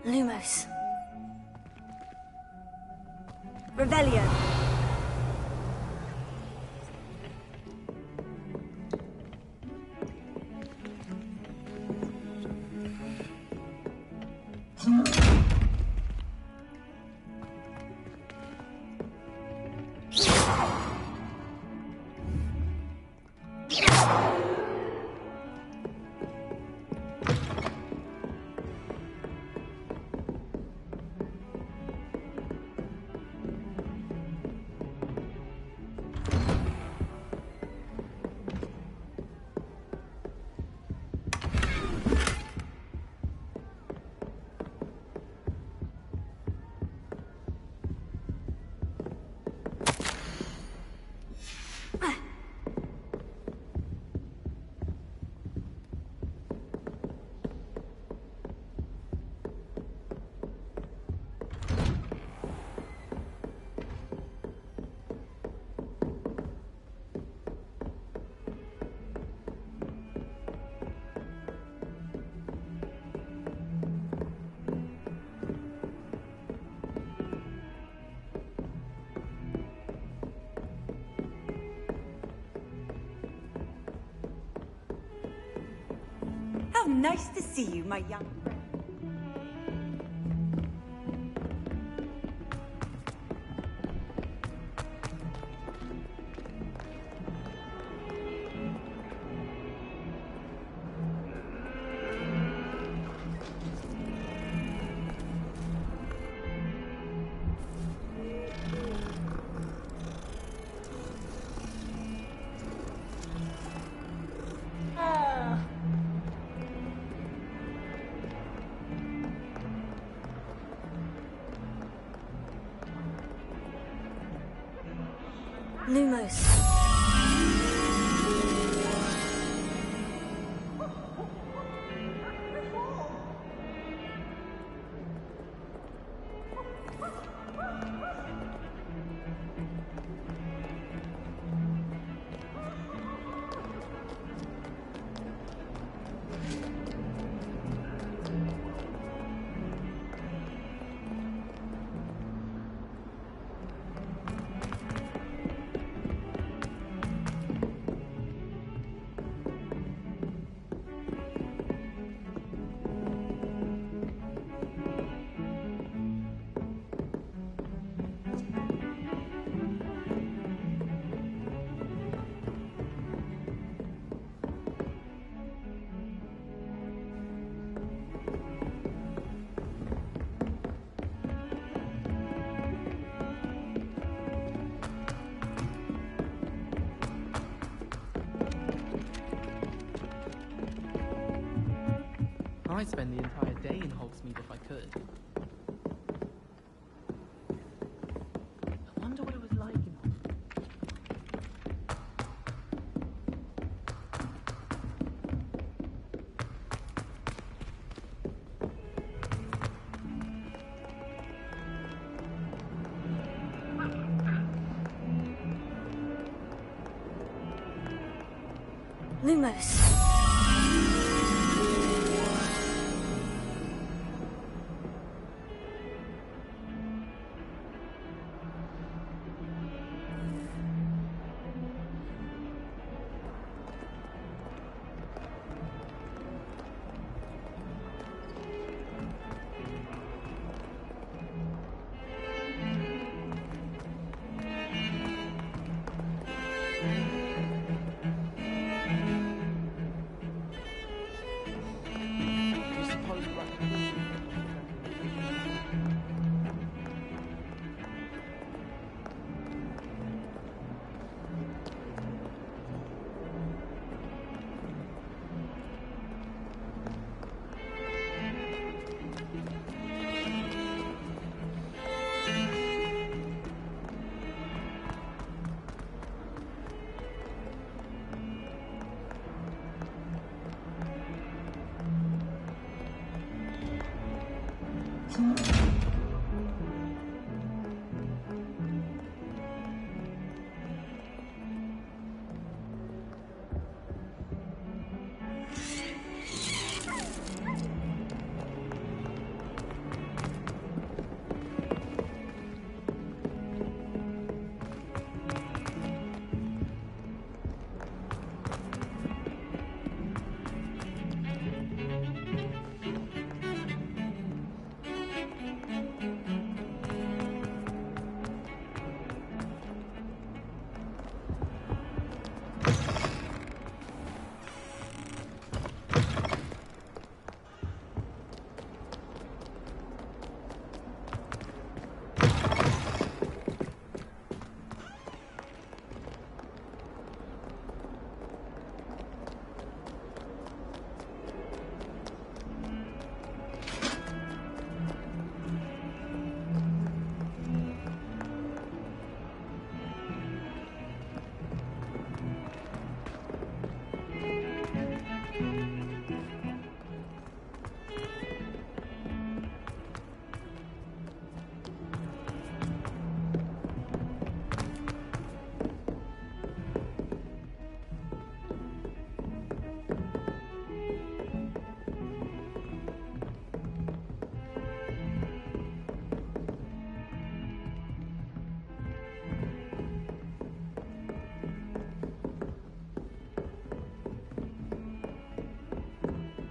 Lumos. Revelio. Nice to see you, my young friend. Lumos. I'd spend the entire day in Hogsmeade if I could. I wonder what it was like in Lumos.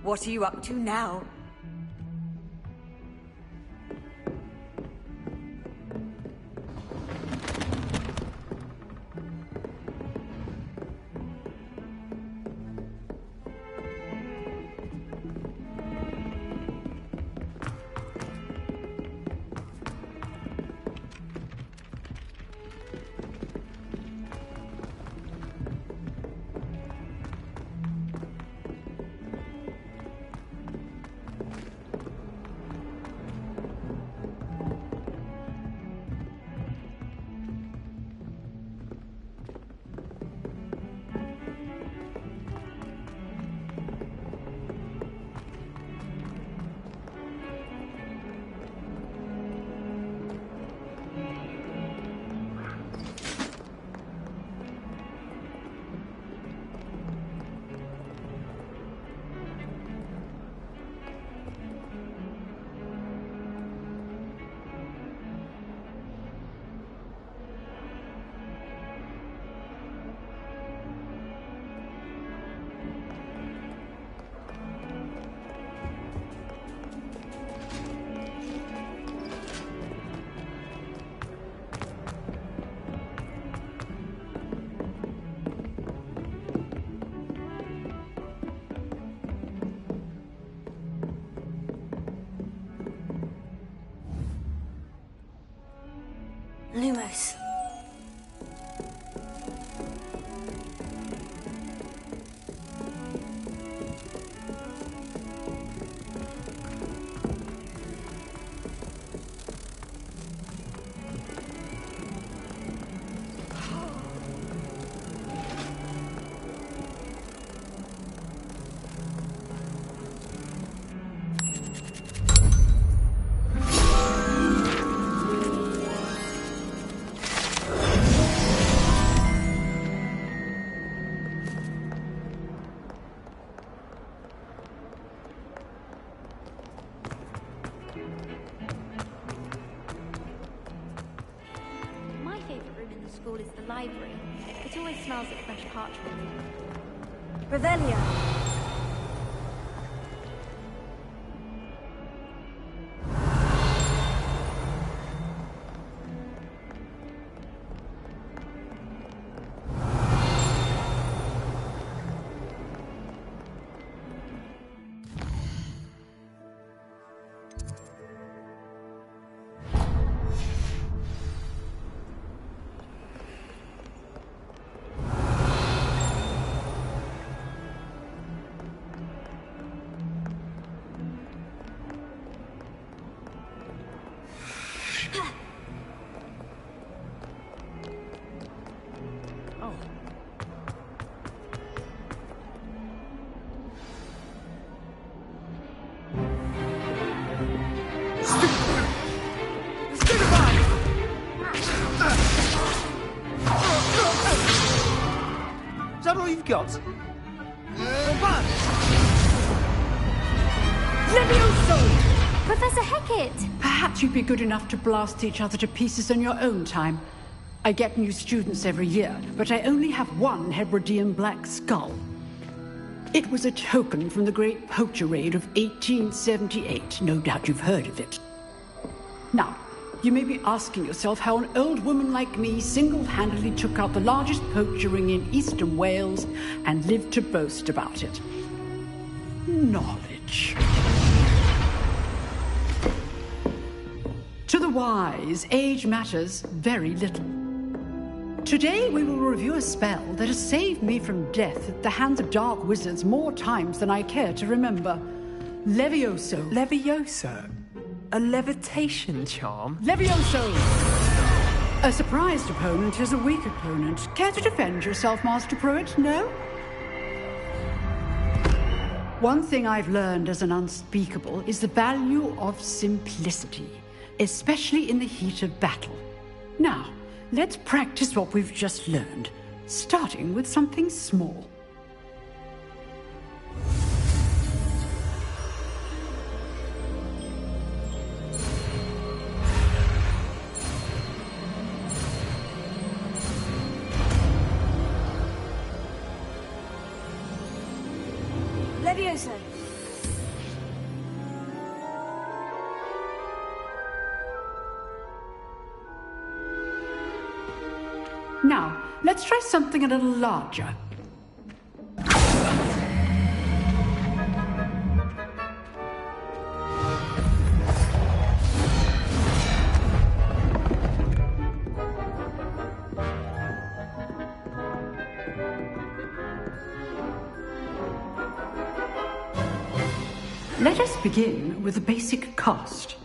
What are you up to now? Lumos. School is the library. It always smells of fresh parchment. Revelio. Is that all you've got? Levioso! Professor Hecat! Perhaps you'd be good enough to blast each other to pieces in your own time. I get new students every year, but I only have one Hebridean black skull. It was a token from the Great Poacher Raid of 1878. No doubt you've heard of it. Now, you may be asking yourself how an old woman like me single-handedly took out the largest poacher ring in eastern Wales and lived to boast about it. Knowledge. To the wise, age matters very little. Today we will review a spell that has saved me from death at the hands of dark wizards more times than I care to remember. Levioso. Levioso? A levitation charm? Levioso! A surprised opponent is a weak opponent. Care to defend yourself, Master Pruitt? No? One thing I've learned as an unspeakable is the value of simplicity, especially in the heat of battle. Now, let's practice what we've just learned, starting with something small. Levioso. Now, let's try something a little larger. Let us begin with the basic cast.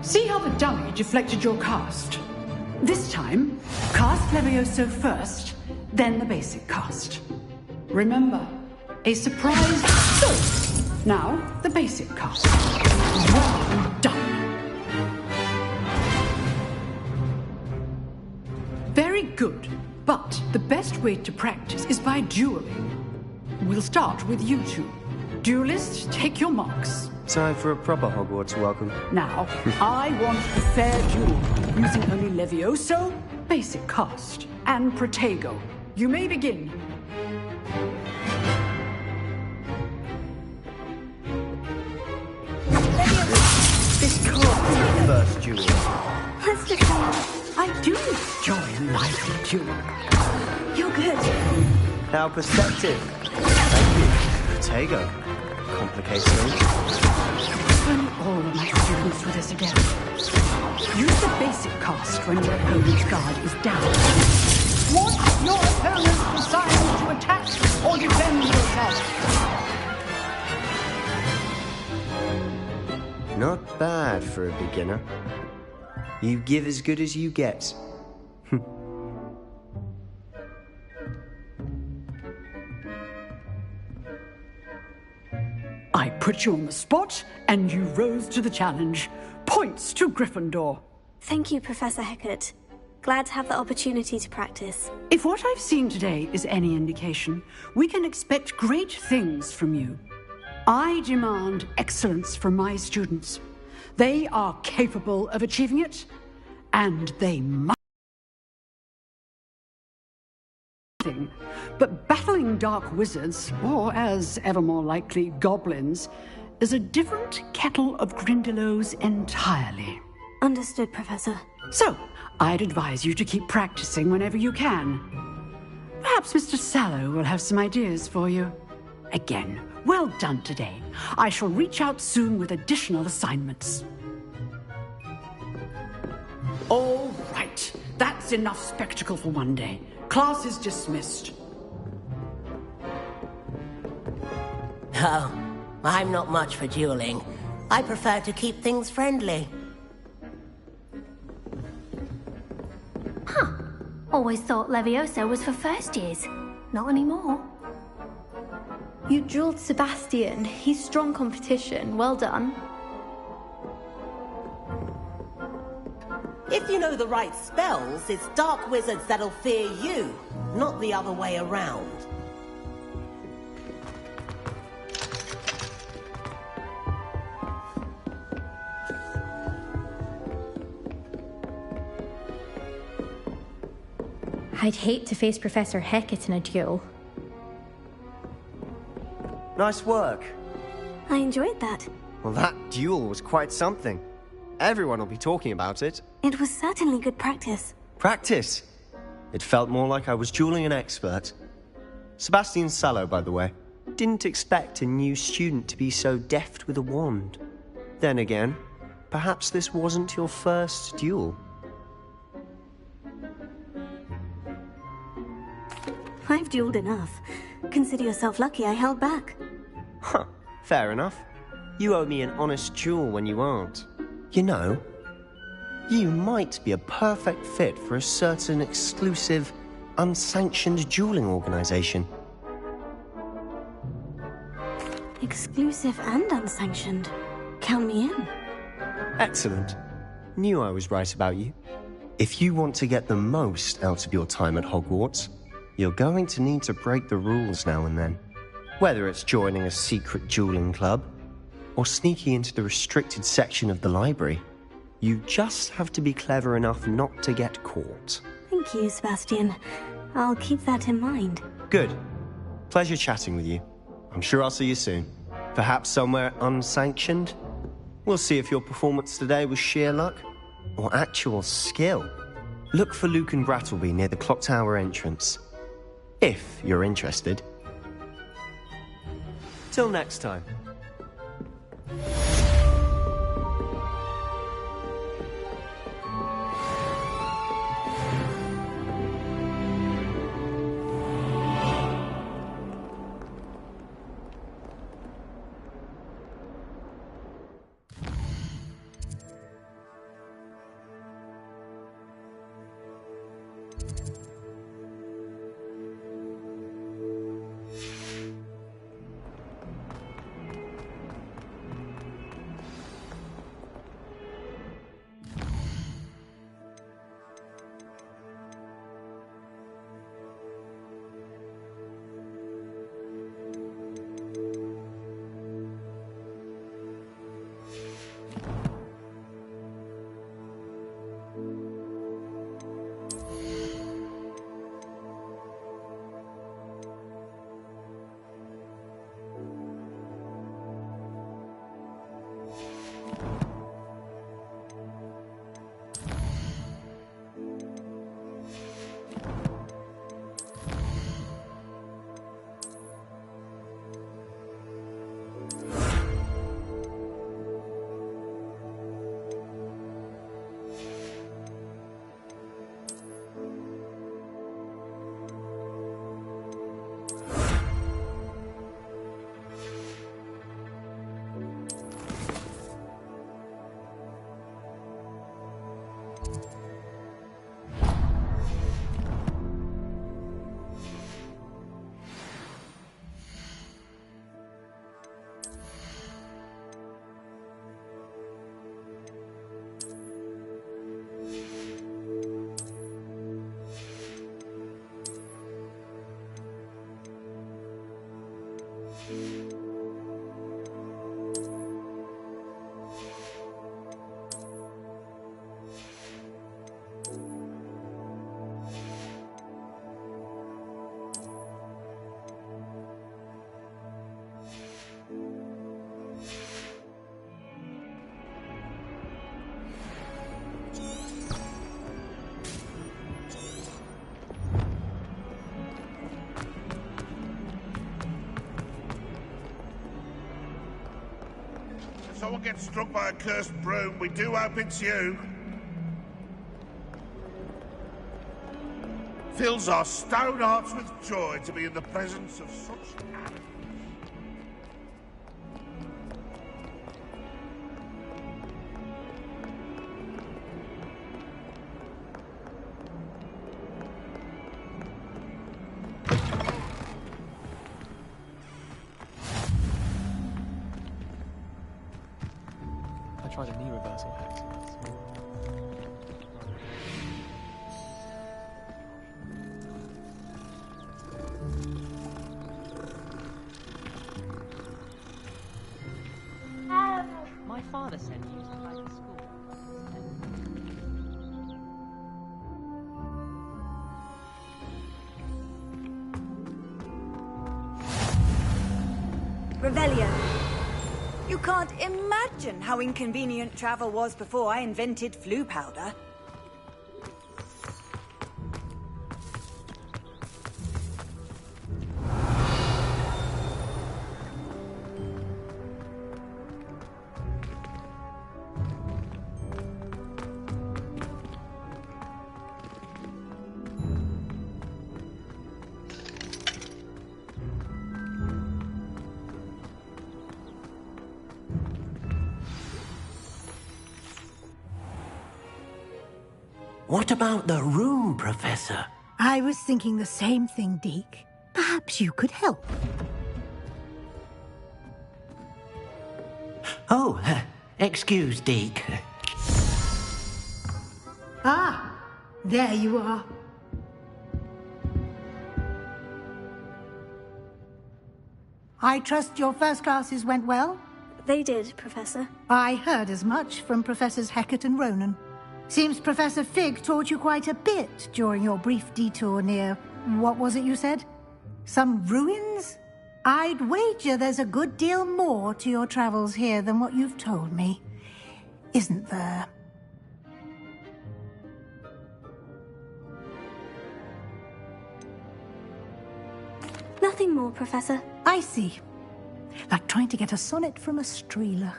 See how the dummy deflected your cast? This time, cast Levioso first, then the basic cast. Remember, a surprise. So, now the basic cast. Well done. Very good, but the best way to practice is by dueling. We'll start with you two. Duelists, take your marks. Time for a proper Hogwarts welcome. Now, I want a fair duel, using only Levioso, basic cast, and Protego. You may begin. This can't be the first duel. Let's defend. I do enjoy a lively duel. You're good. Our perspective. Thank you. Protego. Complicated. When all of my students do this again. Use the basic cast when your opponent's guard is down. Want your opponent decided to attack or defend yourself. Not bad for a beginner. You give as good as you get. I put you on the spot, and you rose to the challenge. Points to Gryffindor. Thank you, Professor Hecat. Glad to have the opportunity to practice. If what I've seen today is any indication, we can expect great things from you. I demand excellence from my students. They are capable of achieving it, and they must. But battling dark wizards, or as ever more likely, goblins, is a different kettle of Grindylows entirely. Understood, Professor. So, I'd advise you to keep practicing whenever you can. Perhaps Mr. Sallow will have some ideas for you. Again, well done today. I shall reach out soon with additional assignments. All right. That's enough spectacle for one day. Class is dismissed. Oh, I'm not much for dueling. I prefer to keep things friendly. Always thought Levioso was for first years. Not anymore. You drilled Sebastian. He's strong competition. Well done. If you know the right spells, it's dark wizards that'll fear you, not the other way around. I'd hate to face Professor Hecat in a duel. Nice work. I enjoyed that. Well, that duel was quite something. Everyone will be talking about it. It was certainly good practice. Practice? It felt more like I was dueling an expert. Sebastian Sallow, by the way. Didn't expect a new student to be so deft with a wand. Then again, perhaps this wasn't your first duel. I've dueled enough. Consider yourself lucky I held back. Huh, fair enough. You owe me an honest duel when you aren't. You know, you might be a perfect fit for a certain exclusive, unsanctioned dueling organization. Exclusive and unsanctioned. Count me in. Excellent. Knew I was right about you. If you want to get the most out of your time at Hogwarts, you're going to need to break the rules now and then. Whether it's joining a secret dueling club, or sneaking into the restricted section of the library, you just have to be clever enough not to get caught. Thank you, Sebastian. I'll keep that in mind. Good. Pleasure chatting with you. I'm sure I'll see you soon. Perhaps somewhere unsanctioned? We'll see if your performance today was sheer luck, or actual skill. Look for Lucan Brattleby near the Clock Tower entrance. If you're interested. Till next time. Someone gets struck by a cursed broom, we do hope it's you. Fills our stone hearts with joy to be in the presence of such animals. tried a knee reversal hex. My father said he used to like the school. Revelio. You can't imagine how inconvenient travel was before I invented flu powder. What about the room, Professor? I was thinking the same thing, Deke. Perhaps you could help. Oh, excuse, Deke. Ah, there you are. I trust your first classes went well? They did, Professor. I heard as much from Professors Hecat and Ronan. Seems Professor Fig taught you quite a bit during your brief detour near... what was it you said? Some ruins? I'd wager there's a good deal more to your travels here than what you've told me. Isn't there? Nothing more, Professor. I see. Like trying to get a sonnet from a streeler.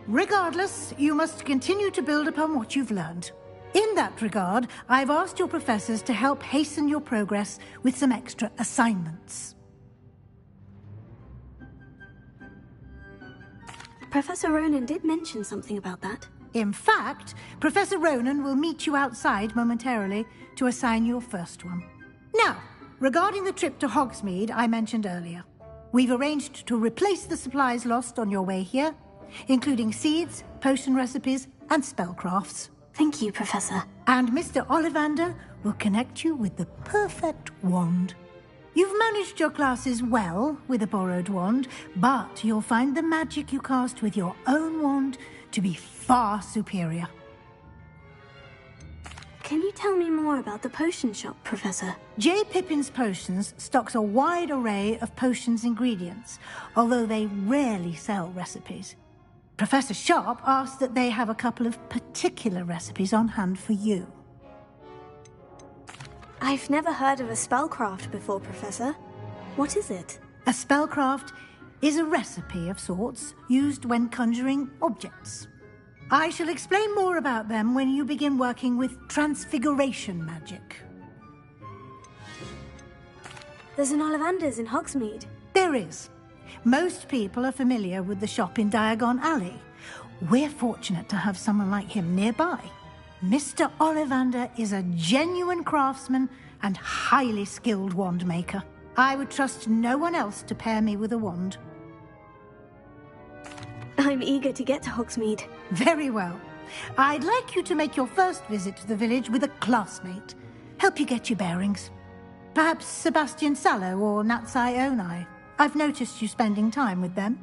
Regardless, you must continue to build upon what you've learned. In that regard, I've asked your professors to help hasten your progress with some extra assignments. Professor Ronan did mention something about that. In fact, Professor Ronan will meet you outside momentarily to assign your first one. Now, regarding the trip to Hogsmeade I mentioned earlier, we've arranged to replace the supplies lost on your way here, including seeds, potion recipes, and spellcrafts. Thank you, Professor. And Mr. Ollivander will connect you with the perfect wand. You've managed your classes well with a borrowed wand, but you'll find the magic you cast with your own wand to be far superior. Can you tell me more about the potion shop, Professor? J. Pippin's Potions stocks a wide array of potions ingredients, although they rarely sell recipes. Professor Sharp asked that they have a couple of particular recipes on hand for you. I've never heard of a spellcraft before, Professor. What is it? A spellcraft is a recipe of sorts used when conjuring objects. I shall explain more about them when you begin working with transfiguration magic. There's an Ollivander's in Hogsmeade. There is. Most people are familiar with the shop in Diagon Alley. We're fortunate to have someone like him nearby. Mr. Ollivander is a genuine craftsman and highly skilled wand maker. I would trust no one else to pair me with a wand. I'm eager to get to Hogsmeade. Very well. I'd like you to make your first visit to the village with a classmate. Help you get your bearings. Perhaps Sebastian Sallow or Natsai Onai. I've noticed you spending time with them.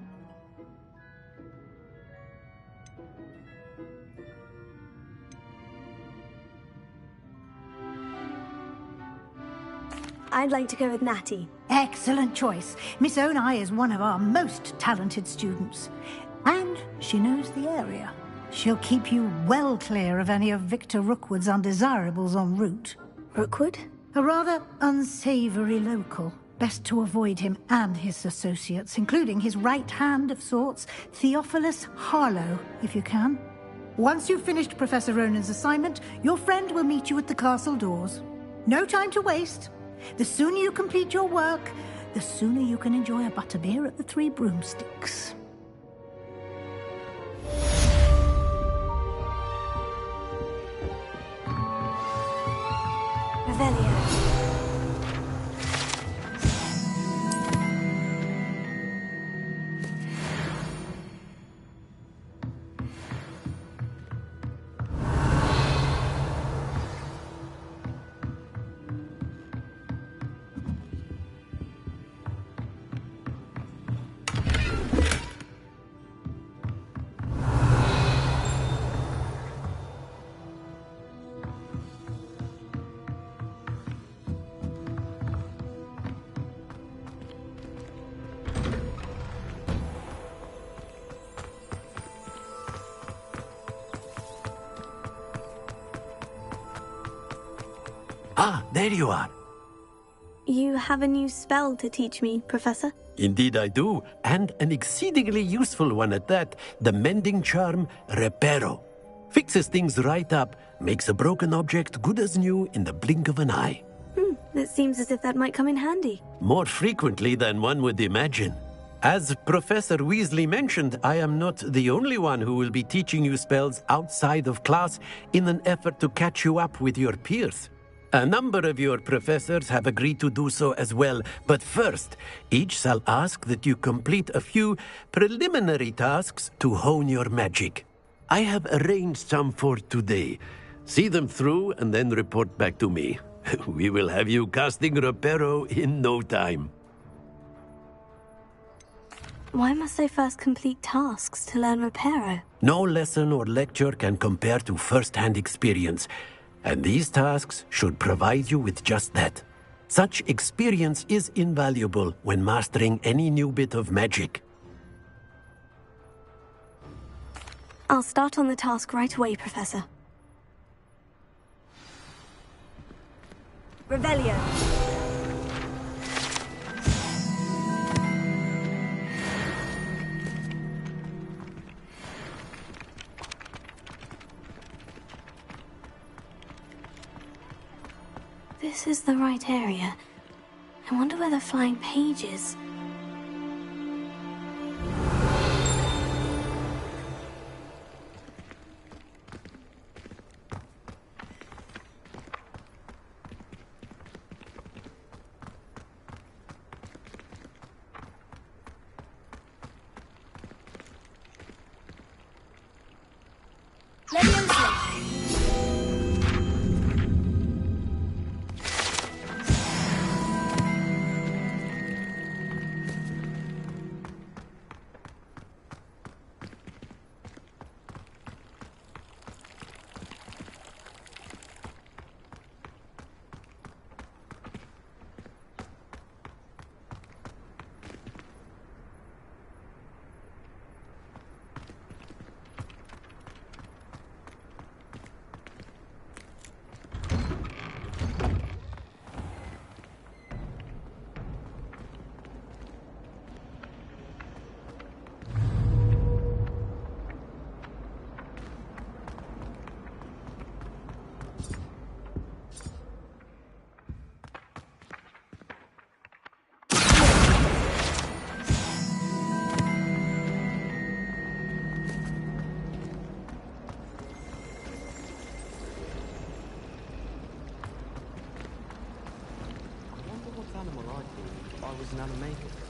I'd like to go with Natty. Excellent choice. Miss Onai is one of our most talented students. And she knows the area. She'll keep you well clear of any of Victor Rookwood's undesirables en route. Rookwood? A rather unsavory local. Best to avoid him and his associates, including his right hand of sorts, Theophilus Harlow, if you can. Once you've finished Professor Ronan's assignment, your friend will meet you at the castle doors. No time to waste. The sooner you complete your work, the sooner you can enjoy a butterbeer at the Three Broomsticks. Revelio. Ah, there you are. You have a new spell to teach me, Professor? Indeed I do, and an exceedingly useful one at that. The mending charm, Reparo. Fixes things right up, makes a broken object good as new in the blink of an eye. It seems as if that might come in handy. More frequently than one would imagine. As Professor Weasley mentioned, I am not the only one who will be teaching you spells outside of class in an effort to catch you up with your peers. A number of your professors have agreed to do so as well, but first, each shall ask that you complete a few preliminary tasks to hone your magic. I have arranged some for today. See them through and then report back to me. We will have you casting Reparo in no time. Why must I first complete tasks to learn Reparo? No lesson or lecture can compare to first-hand experience, and these tasks should provide you with just that. Such experience is invaluable when mastering any new bit of magic. I'll start on the task right away, Professor. Revelio. This is the right area. I wonder where the flying page is.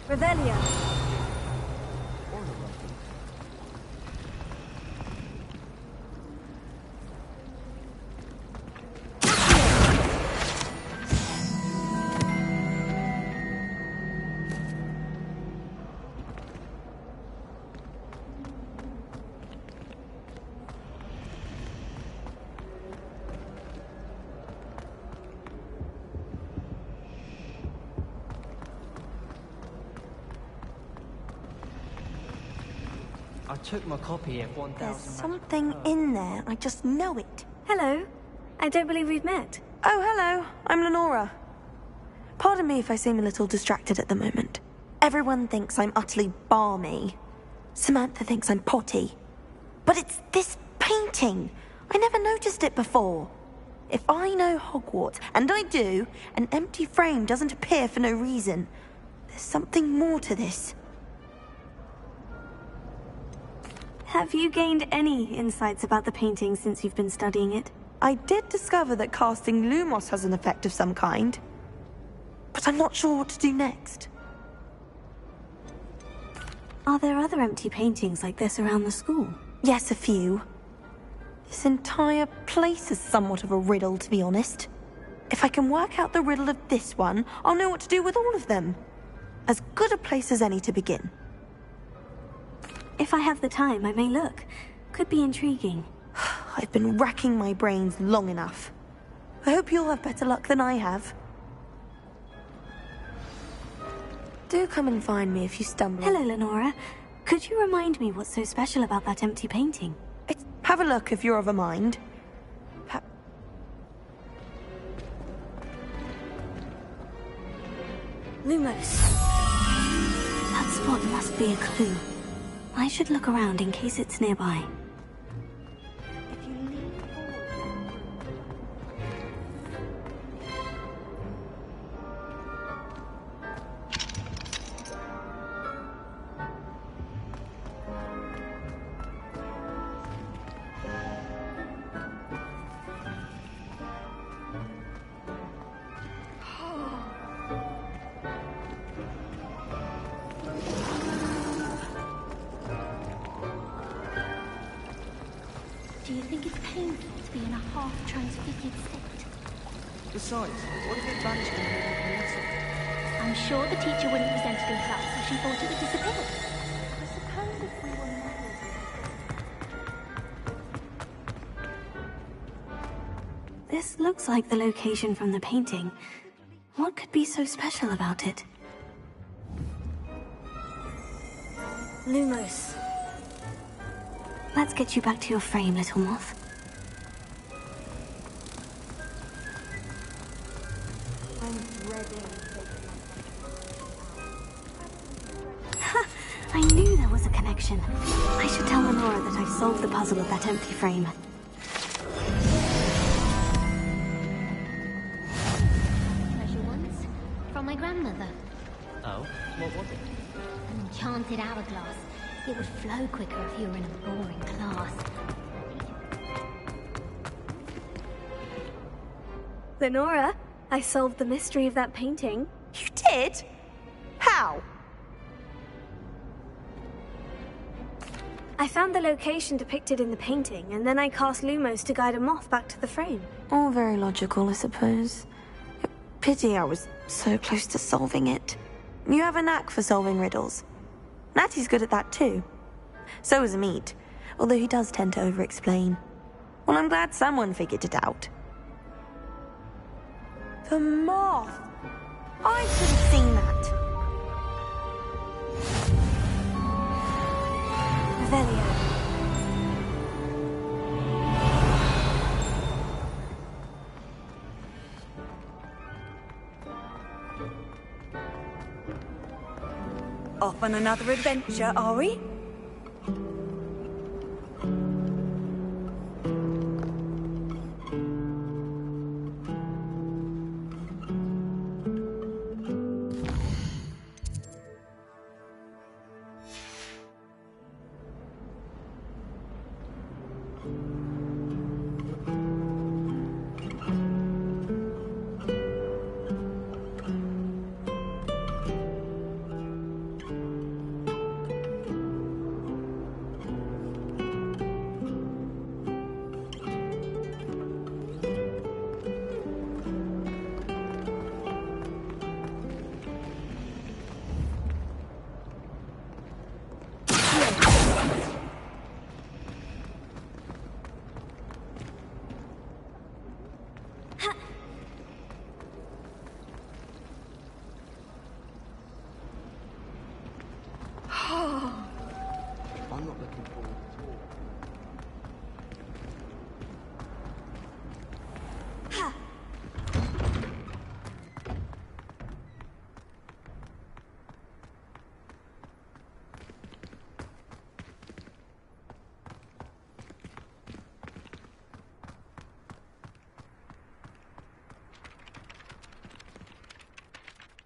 Revelio. I took my copy of 1000. There's something in there. I just know it. Hello. I don't believe we've met. Oh, hello. I'm Lenora. Pardon me if I seem a little distracted at the moment. Everyone thinks I'm utterly balmy. Samantha thinks I'm potty. But it's this painting. I never noticed it before. If I know Hogwarts, and I do, an empty frame doesn't appear for no reason. There's something more to this. Have you gained any insights about the painting since you've been studying it? I did discover that casting Lumos has an effect of some kind. But I'm not sure what to do next. Are there other empty paintings like this around the school? Yes, a few. This entire place is somewhat of a riddle, to be honest. If I can work out the riddle of this one, I'll know what to do with all of them. As good a place as any to begin. If I have the time, I may look. Could be intriguing. I've been racking my brains long enough. I hope you'll have better luck than I have. Do come and find me if you stumble. Hello, Lenora. Could you remind me what's so special about that empty painting? Have a look if you're of a mind. Lumos. That spot must be a clue. I should look around in case it's nearby. Do you think it's painful to be in a half-transfigured state? Besides, what if it vanished in the middle of the lesson? I'm sure the teacher wouldn't present it in class, so she thought it would disappear. I suppose if we were married... This looks like the location from the painting. What could be so special about it? Lumos. Let's get you back to your frame, little moth. Ha! I knew there was a connection. I should tell Lenora that I've solved the puzzle of that empty frame. Treasure ones? From my grandmother. Oh, what was it? An enchanted hourglass. It would flow quicker if you were in a boring class. Lenora, I solved the mystery of that painting. You did? How? I found the location depicted in the painting, and then I cast Lumos to guide a moth back to the frame. All very logical, I suppose. Pity I was so close to solving it. You have a knack for solving riddles. Natty's good at that too. So is Amit, although he does tend to over-explain. Well, I'm glad someone figured it out. The moth! I should have seen that. Revelio. Off on another adventure, are we? I'm not looking forward at all.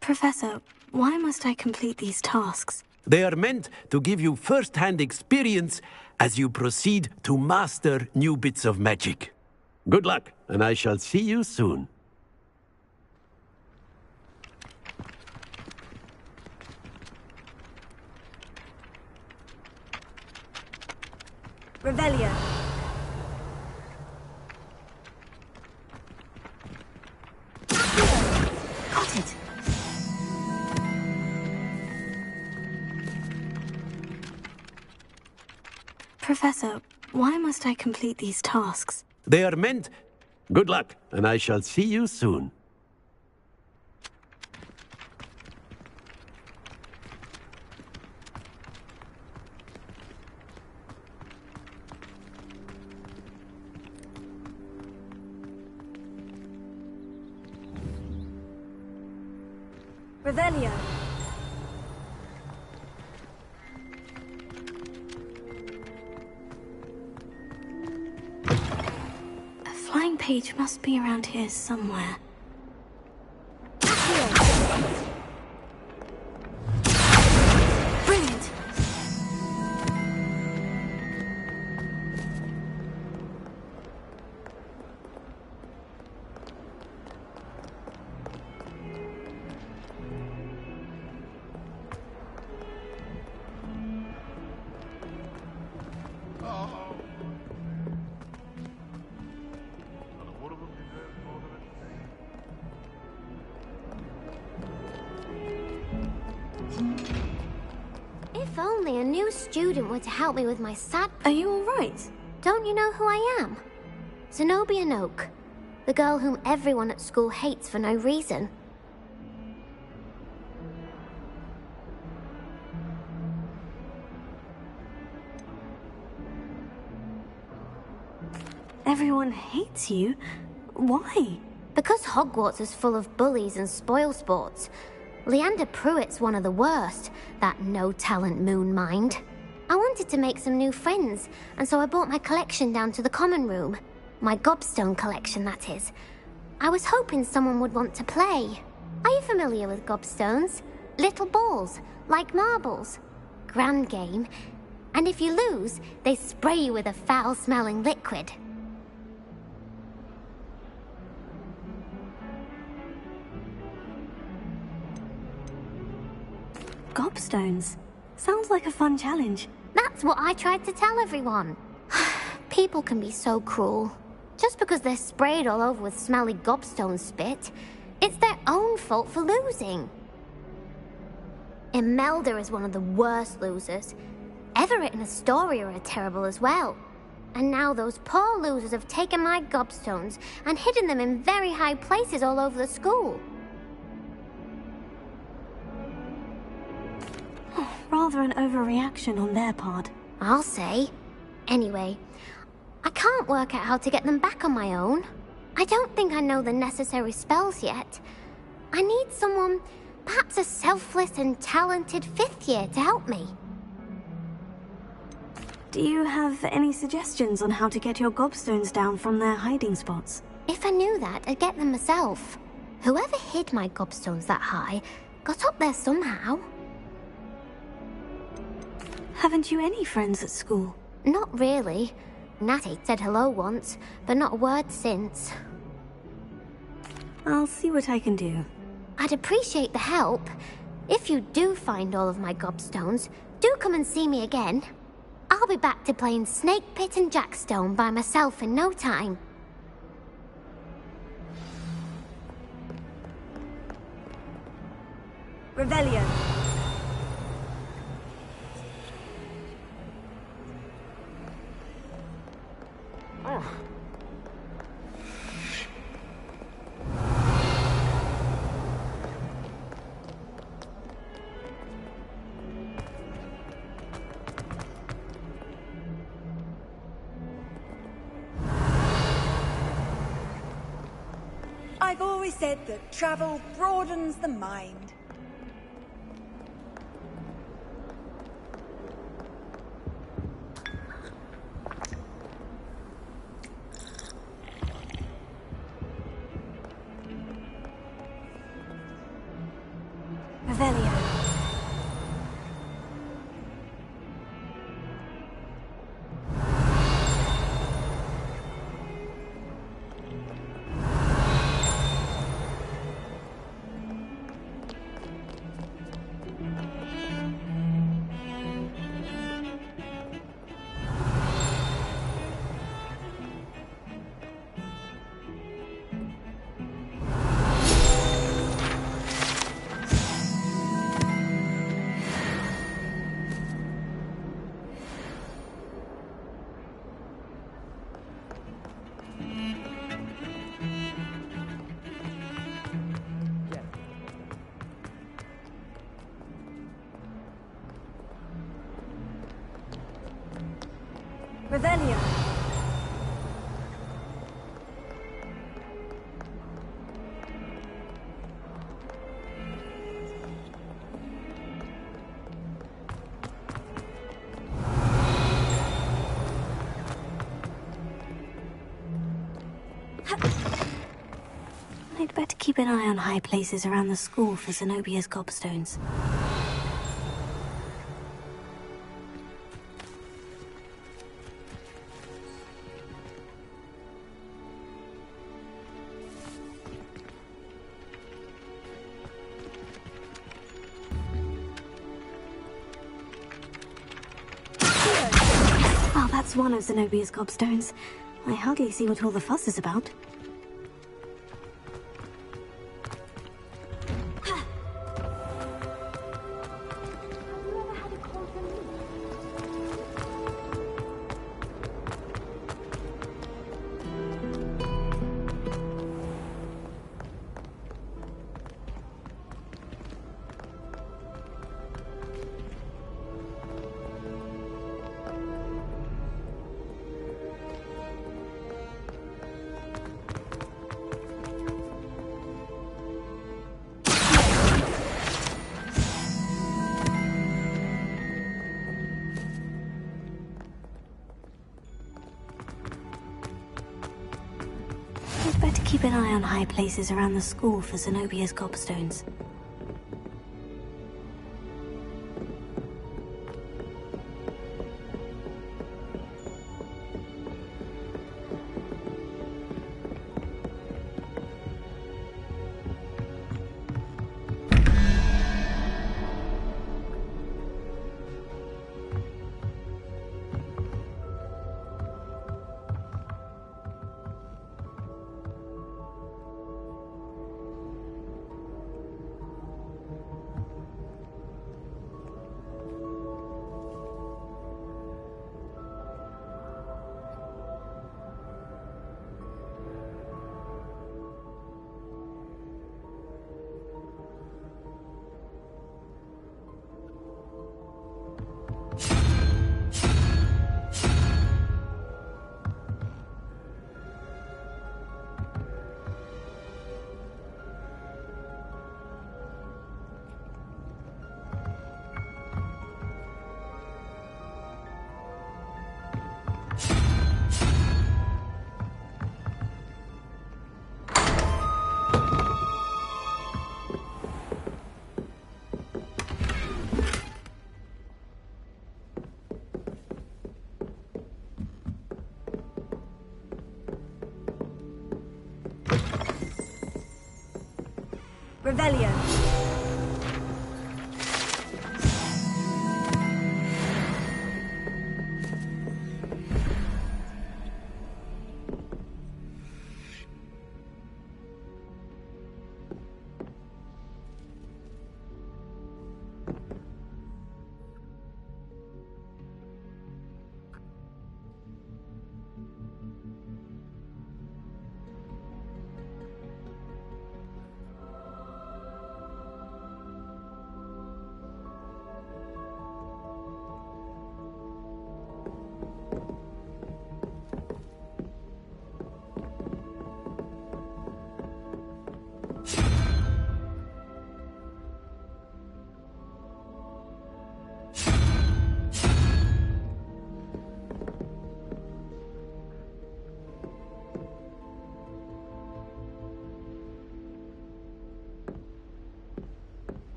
Professor, why must I complete these tasks? They are meant to give you first-hand experience as you proceed to master new bits of magic. Good luck, and I shall see you soon. Revelio. Got it. Professor, why must I complete these tasks? They are meant... Good luck, and I shall see you soon. Revelio. A flying page must be around here somewhere. Brilliant! If only a new student were to help me with my sad... Are you alright? Don't you know who I am? Zenobia Noak, the girl whom everyone at school hates for no reason. Everyone hates you? Why? Because Hogwarts is full of bullies and spoilsports. Leander Pruitt's one of the worst, that no-talent moon mind. I wanted to make some new friends, and so I brought my collection down to the common room. My gobstone collection, that is. I was hoping someone would want to play. Are you familiar with gobstones? Little balls, like marbles. Grand game. And if you lose, they spray you with a foul-smelling liquid. Gobstones. Sounds like a fun challenge. That's what I tried to tell everyone. People can be so cruel. Just because they're sprayed all over with smelly gobstone spit, it's their own fault for losing. Imelda is one of the worst losers. Everett and Astoria are terrible as well. And now those poor losers have taken my gobstones and hidden them in very high places all over the school. Rather an overreaction on their part. I'll say. Anyway, I can't work out how to get them back on my own. I don't think I know the necessary spells yet. I need someone, perhaps a selfless and talented 5th year to help me. Do you have any suggestions on how to get your gobstones down from their hiding spots? If I knew that, I'd get them myself. Whoever hid my gobstones that high got up there somehow. Haven't you any friends at school? Not really. Natty said hello once, but not a word since. I'll see what I can do. I'd appreciate the help. If you do find all of my gobstones, do come and see me again. I'll be back to playing Snake Pit and Jackstone by myself in no time. Revelio. I've always said that travel broadens the mind. Revelio. Revelio. I'd better keep an eye on high places around the school for Zenobia's gobstones. Oh, that's one of Zenobia's gobstones. I hardly see what all the fuss is about. I'd better keep an eye on high places around the school for Zenobia's gobstones. Revelio.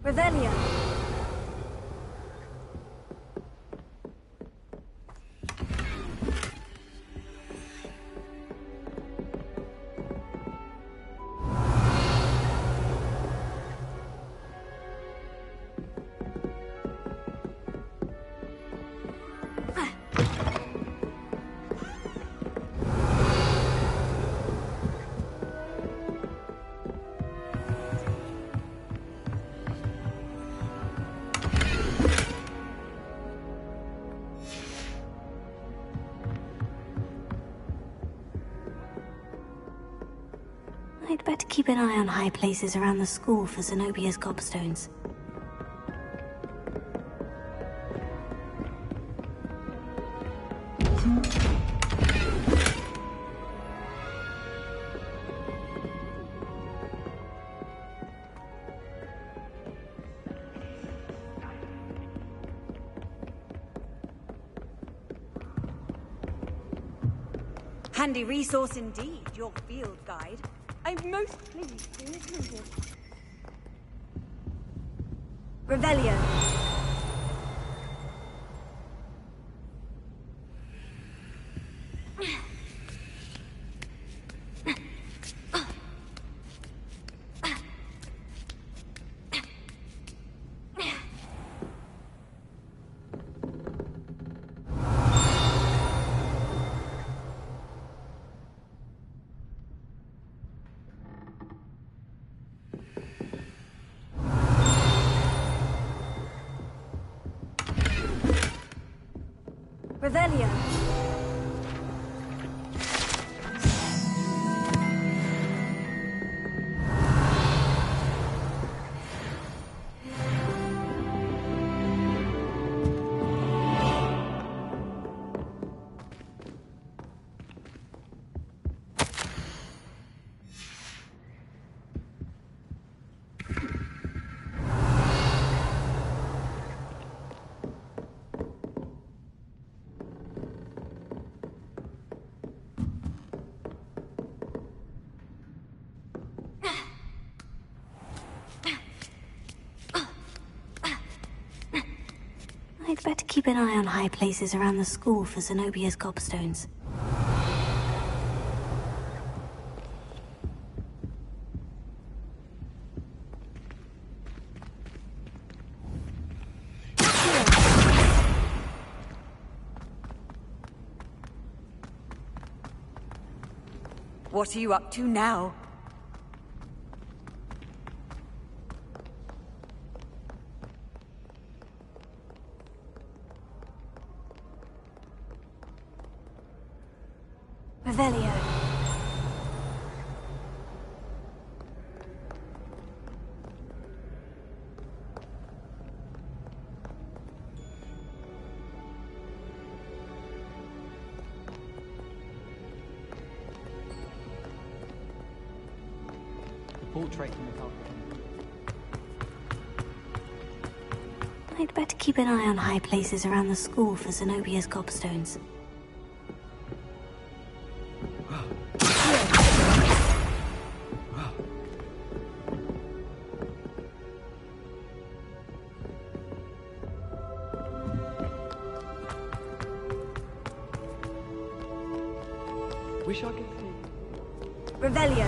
Revelio. I'd better keep an eye on high places around the school for Zenobia's gobstones. Handy resource indeed, your field guide. I'm most pleased to be included. Revelio. Revelio. I'd better keep an eye on high places around the school for Zenobia's gobstones. What are you up to now? Revelio. The portrait in the garden. I'd better keep an eye on high places around the school for Zenobia's gobstones. Wish I could see. Revelio.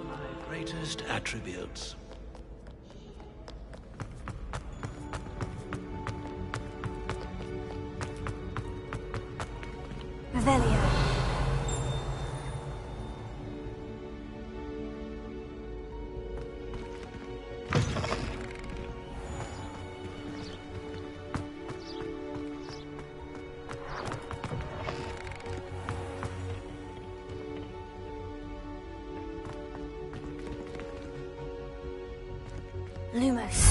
My greatest attributes. Revelio. Lumos.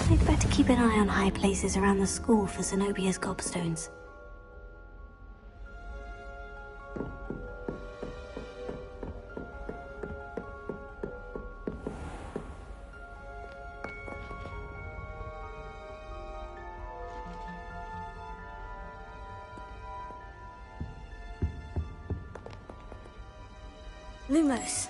I'd better keep an eye on high places around the school for Zenobia's gobstones. Lumos.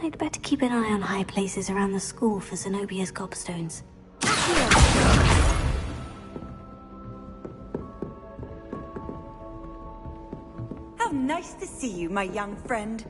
I'd better keep an eye on high places around the school for Zenobia's gobstones. How nice to see you, my young friend.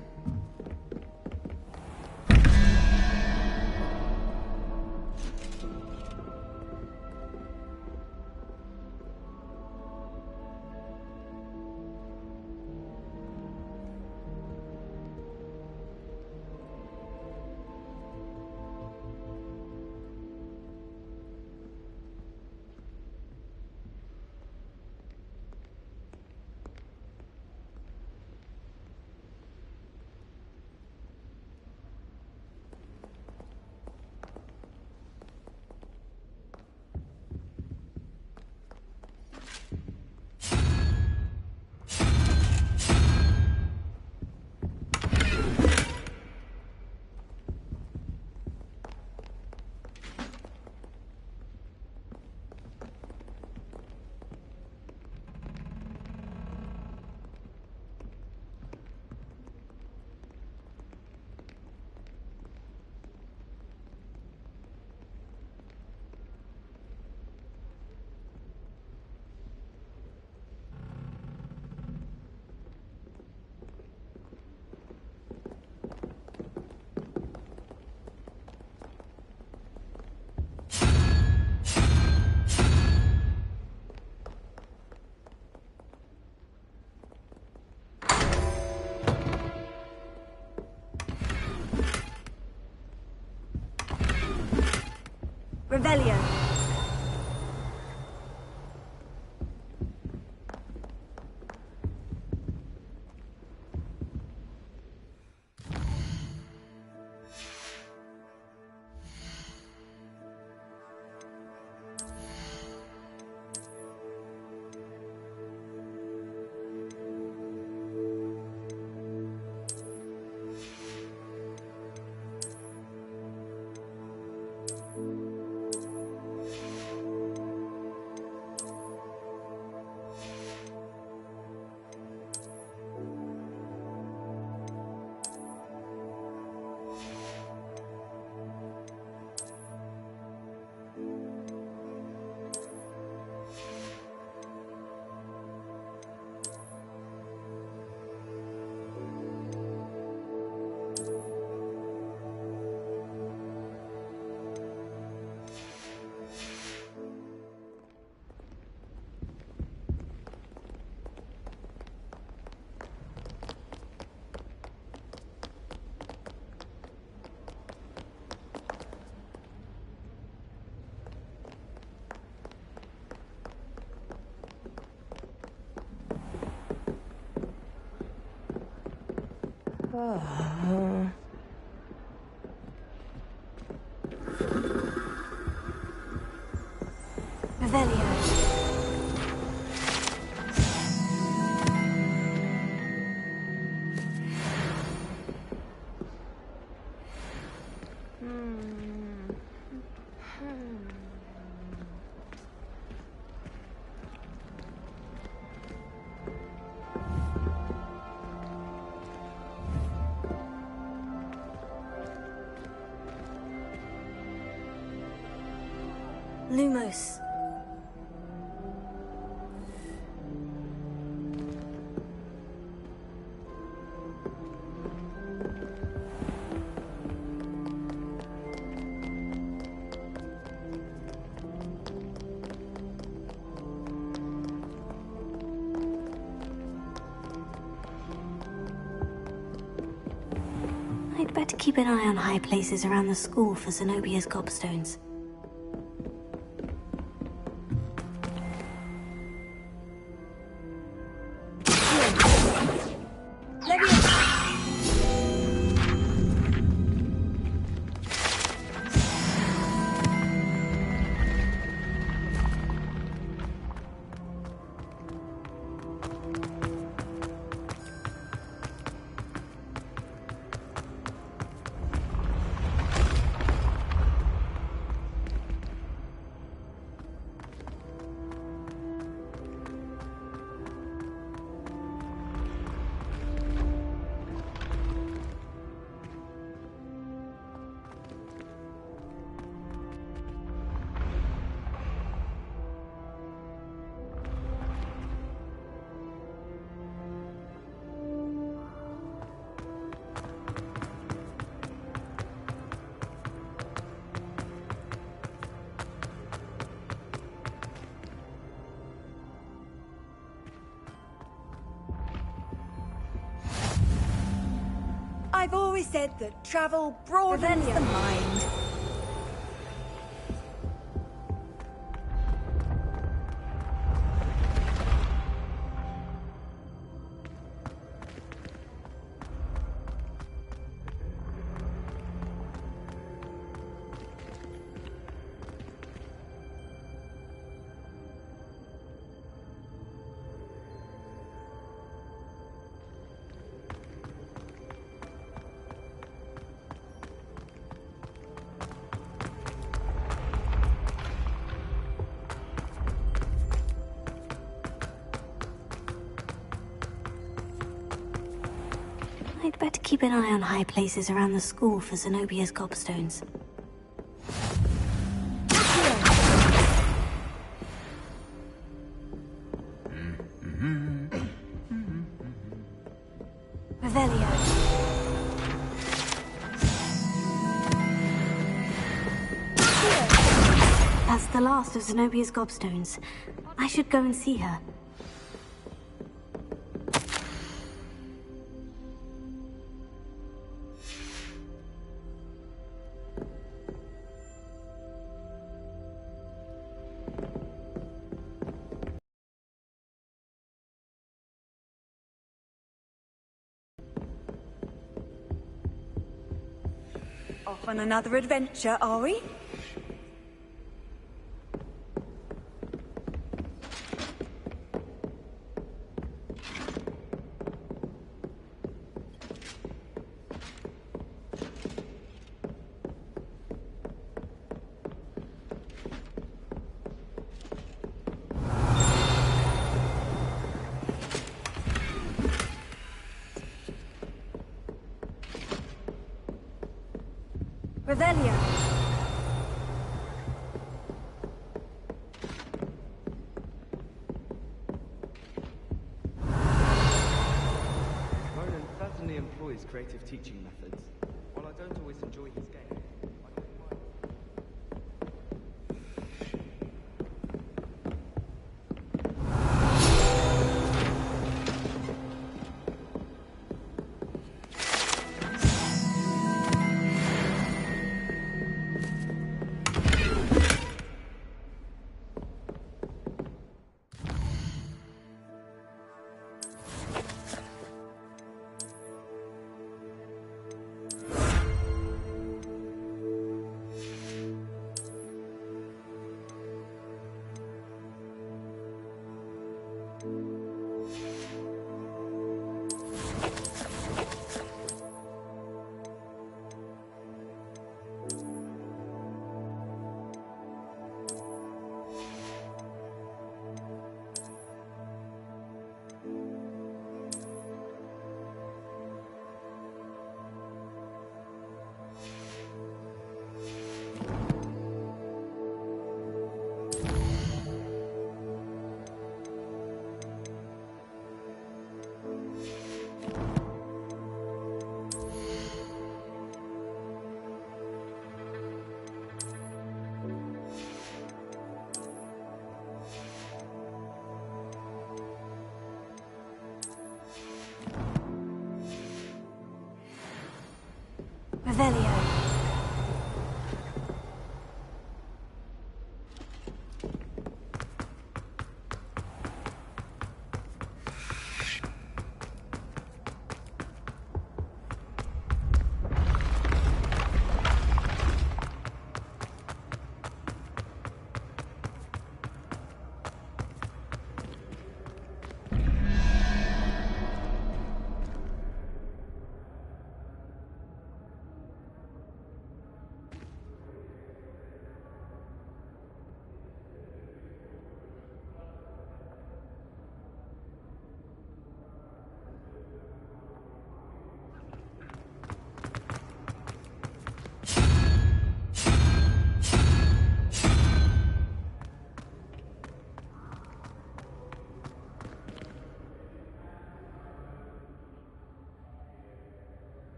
Revelio. Revelio. Lumos. I'd better keep an eye on high places around the school for Zenobia's gobstones. I've always said that travel broadens the mind. I'd better keep an eye on high places around the school for Zenobia's gobstones. Revelio. That's the last of Zenobia's gobstones. I should go and see her. Off on another adventure, are we? Revelio. Ronan certainly employs creative teaching methods. While I don't always enjoy his game,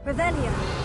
Revelio.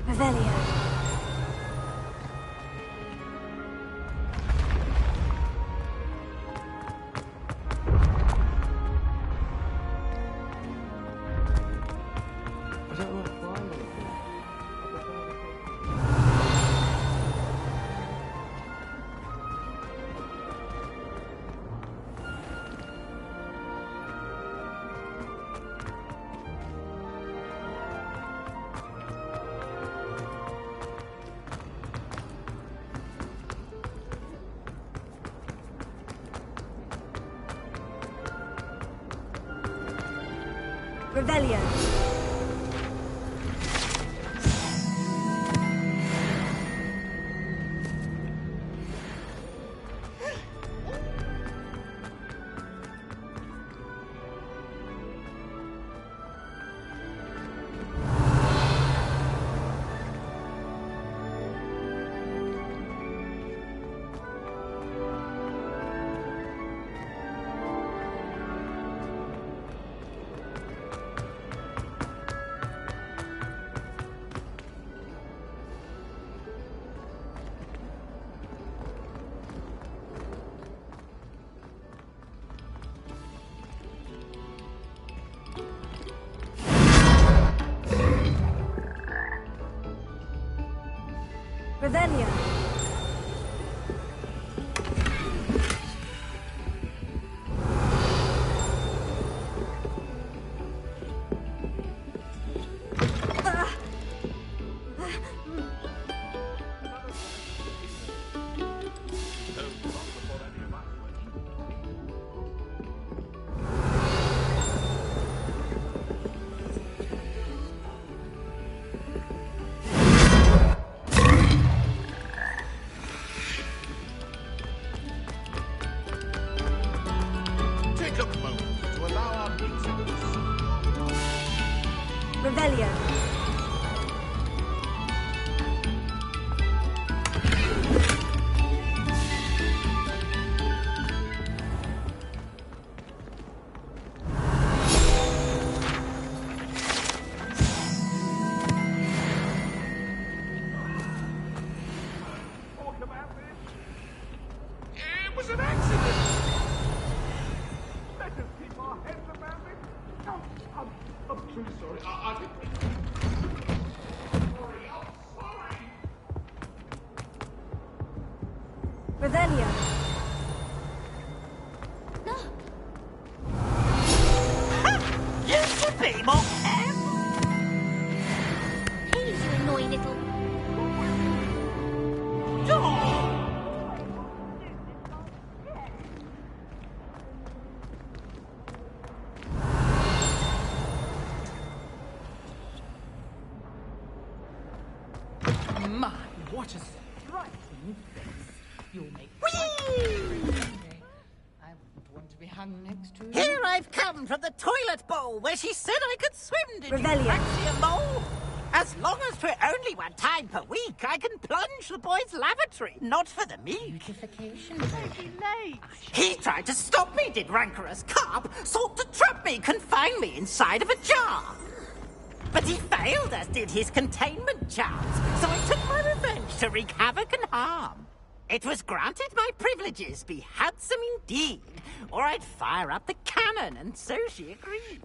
Revelio. Revelio. Revelio. Revelio. It was an accident! Let us keep our heads about it. I'm too sorry. I didn't... Sorry, I'm sorry! Revelio. Used to be more careful. Please, you annoying little... My, what a striking face. You'll make I wouldn't want to be hung next to you. Here I've come from the toilet bowl where she said I could swim. Did Revelio. you fancy a mole? As long as for only one time per week, I can plunge the boy's lavatory. Not for the meat. Beautification. He tried to stop me, did rancorous carp. Sought to trap me, confine me inside of a jar. But he failed, as did his containment charms. So I took my revenge to wreak havoc and harm. It was granted my privileges be handsome indeed, or I'd fire up the cannon, and so she agreed.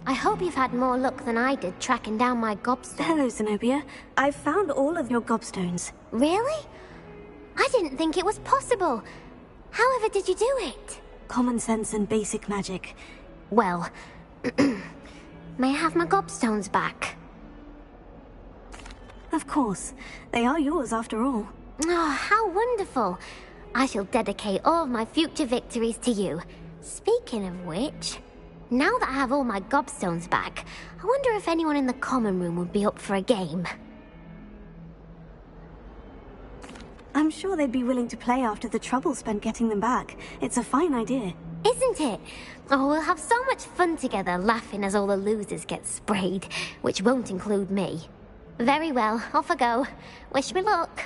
I hope you've had more luck than I did tracking down my gobstone. Hello, Zenobia. I've found all of your gobstones. Really? I didn't think it was possible. However did you do it? Common sense and basic magic. Well, may I have my gobstones back? Of course. They are yours after all. Oh, how wonderful. I shall dedicate all of my future victories to you. Speaking of which, now that I have all my gobstones back, I wonder if anyone in the common room would be up for a game. I'm sure they'd be willing to play after the trouble spent getting them back. It's a fine idea. Isn't it? Oh, we'll have so much fun together, laughing as all the losers get sprayed, which won't include me. Very well, off I go. Wish me luck.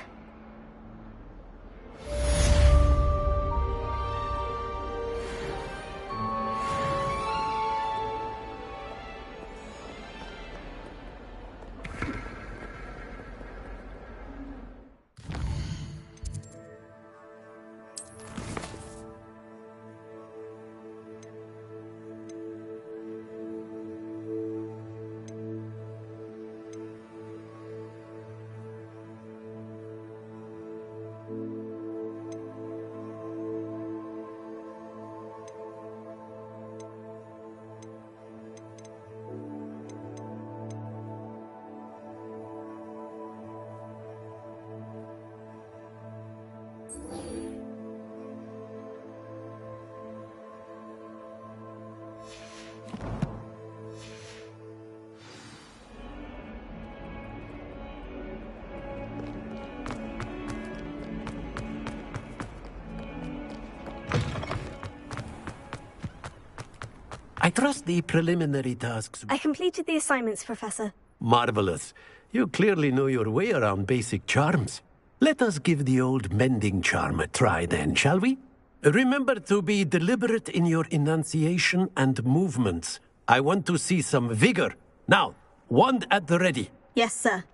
I trust the preliminary tasks. I completed the assignments, Professor. Marvelous. You clearly know your way around basic charms. Let us give the old mending charm a try then, shall we? Remember to be deliberate in your enunciation and movements. I want to see some vigor. Now, wand at the ready. Yes, sir.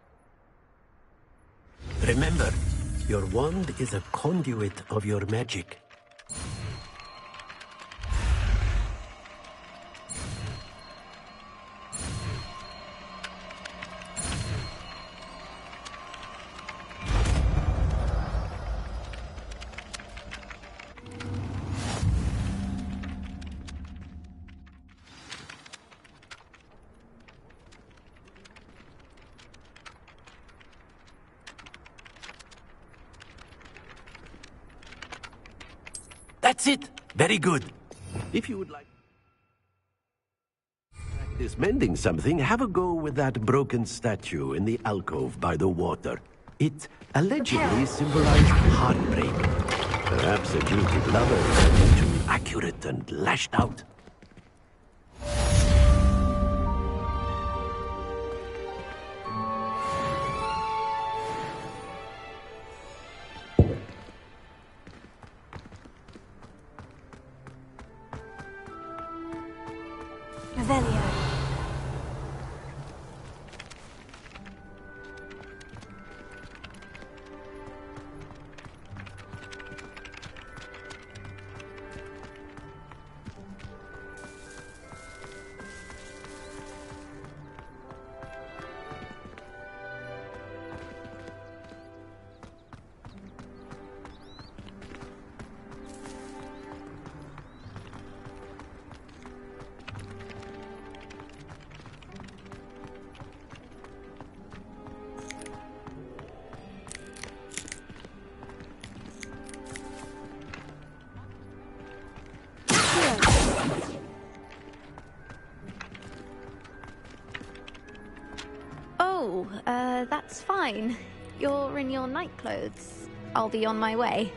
Remember, your wand is a conduit of your magic. That's it. Very good. If you would like to practice mending something, have a go with that broken statue in the alcove by the water. It allegedly symbolized heartbreak. Perhaps a jilted lover is too accurate and lashed out. Revelio. Oh, that's fine. You're in your night clothes. I'll be on my way.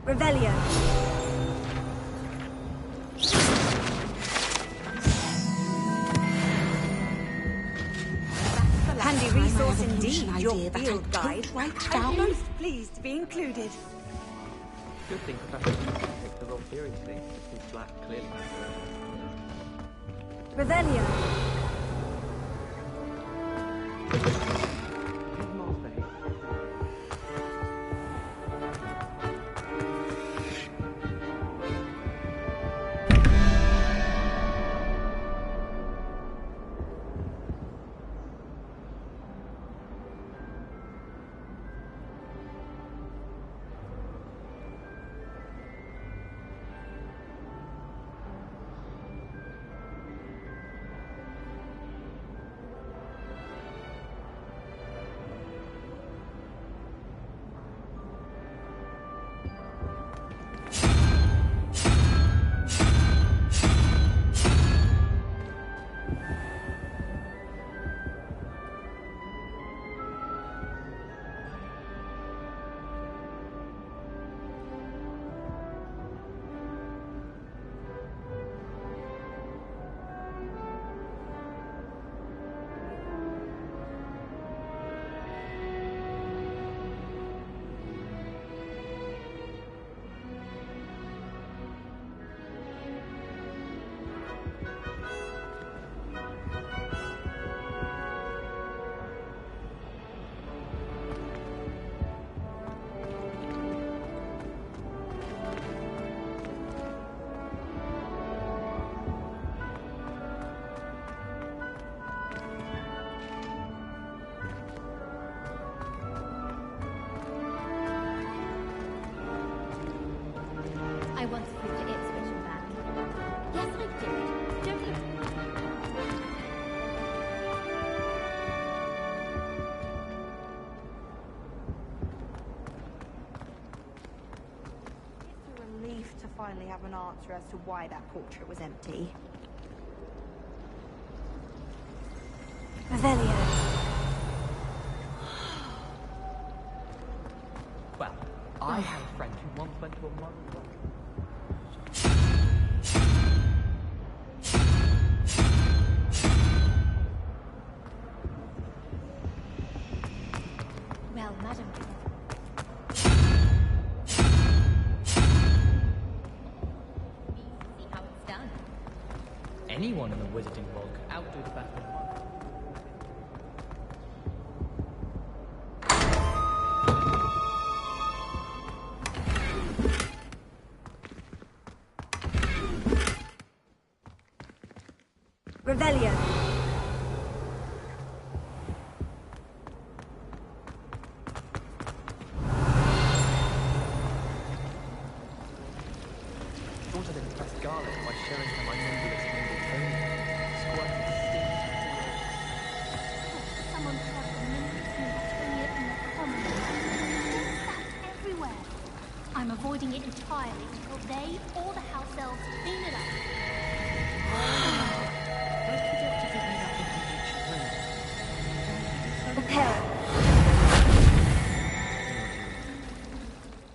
Revelio. Handy resource indeed, your field guide. I'm most pleased to be included. Good thing Professor picked the wrong theory today. His black clearly. Revelio. of an answer as to why that portrait was empty. Revelio. Well, I have a friend who once went to a modern rock. Well, madam. See how it's done. Anyone in the wizarding world could outdo the best of one. Revelio. Thought I'd impress Garlic by showing her my nebulous mingled only. Squirting Someone tried to mimic Noctonia in the common. There's that everywhere. I'm avoiding it entirely until they or the house elves clean it up.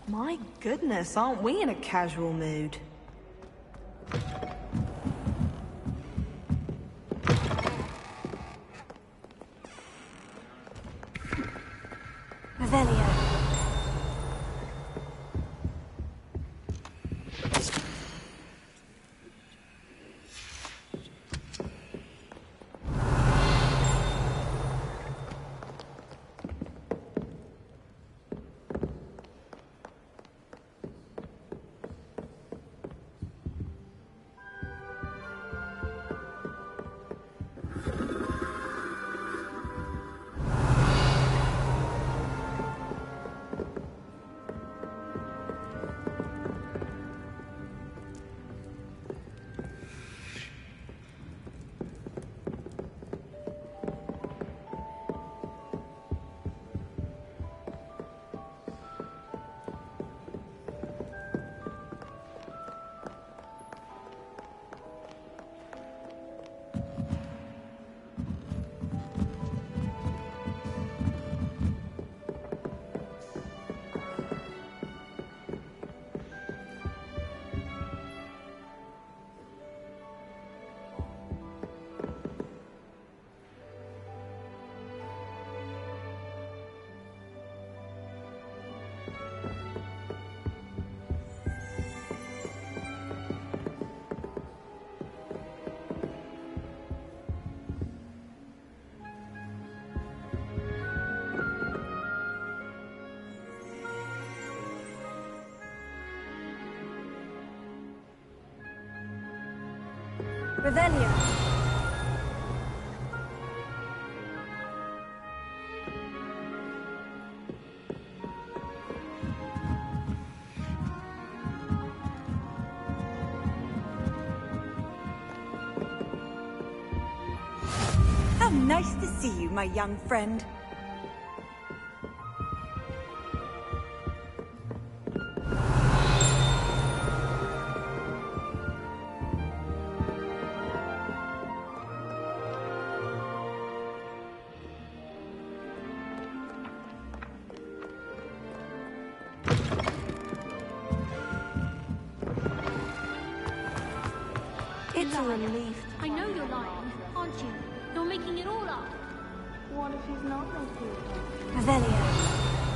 My goodness, aren't we in a casual mood? Revelio. Revelio. How nice to see you, my young friend. It's a relief. I know you're lying, aren't you? You're making it all up. What if he's not making it up? Revelio.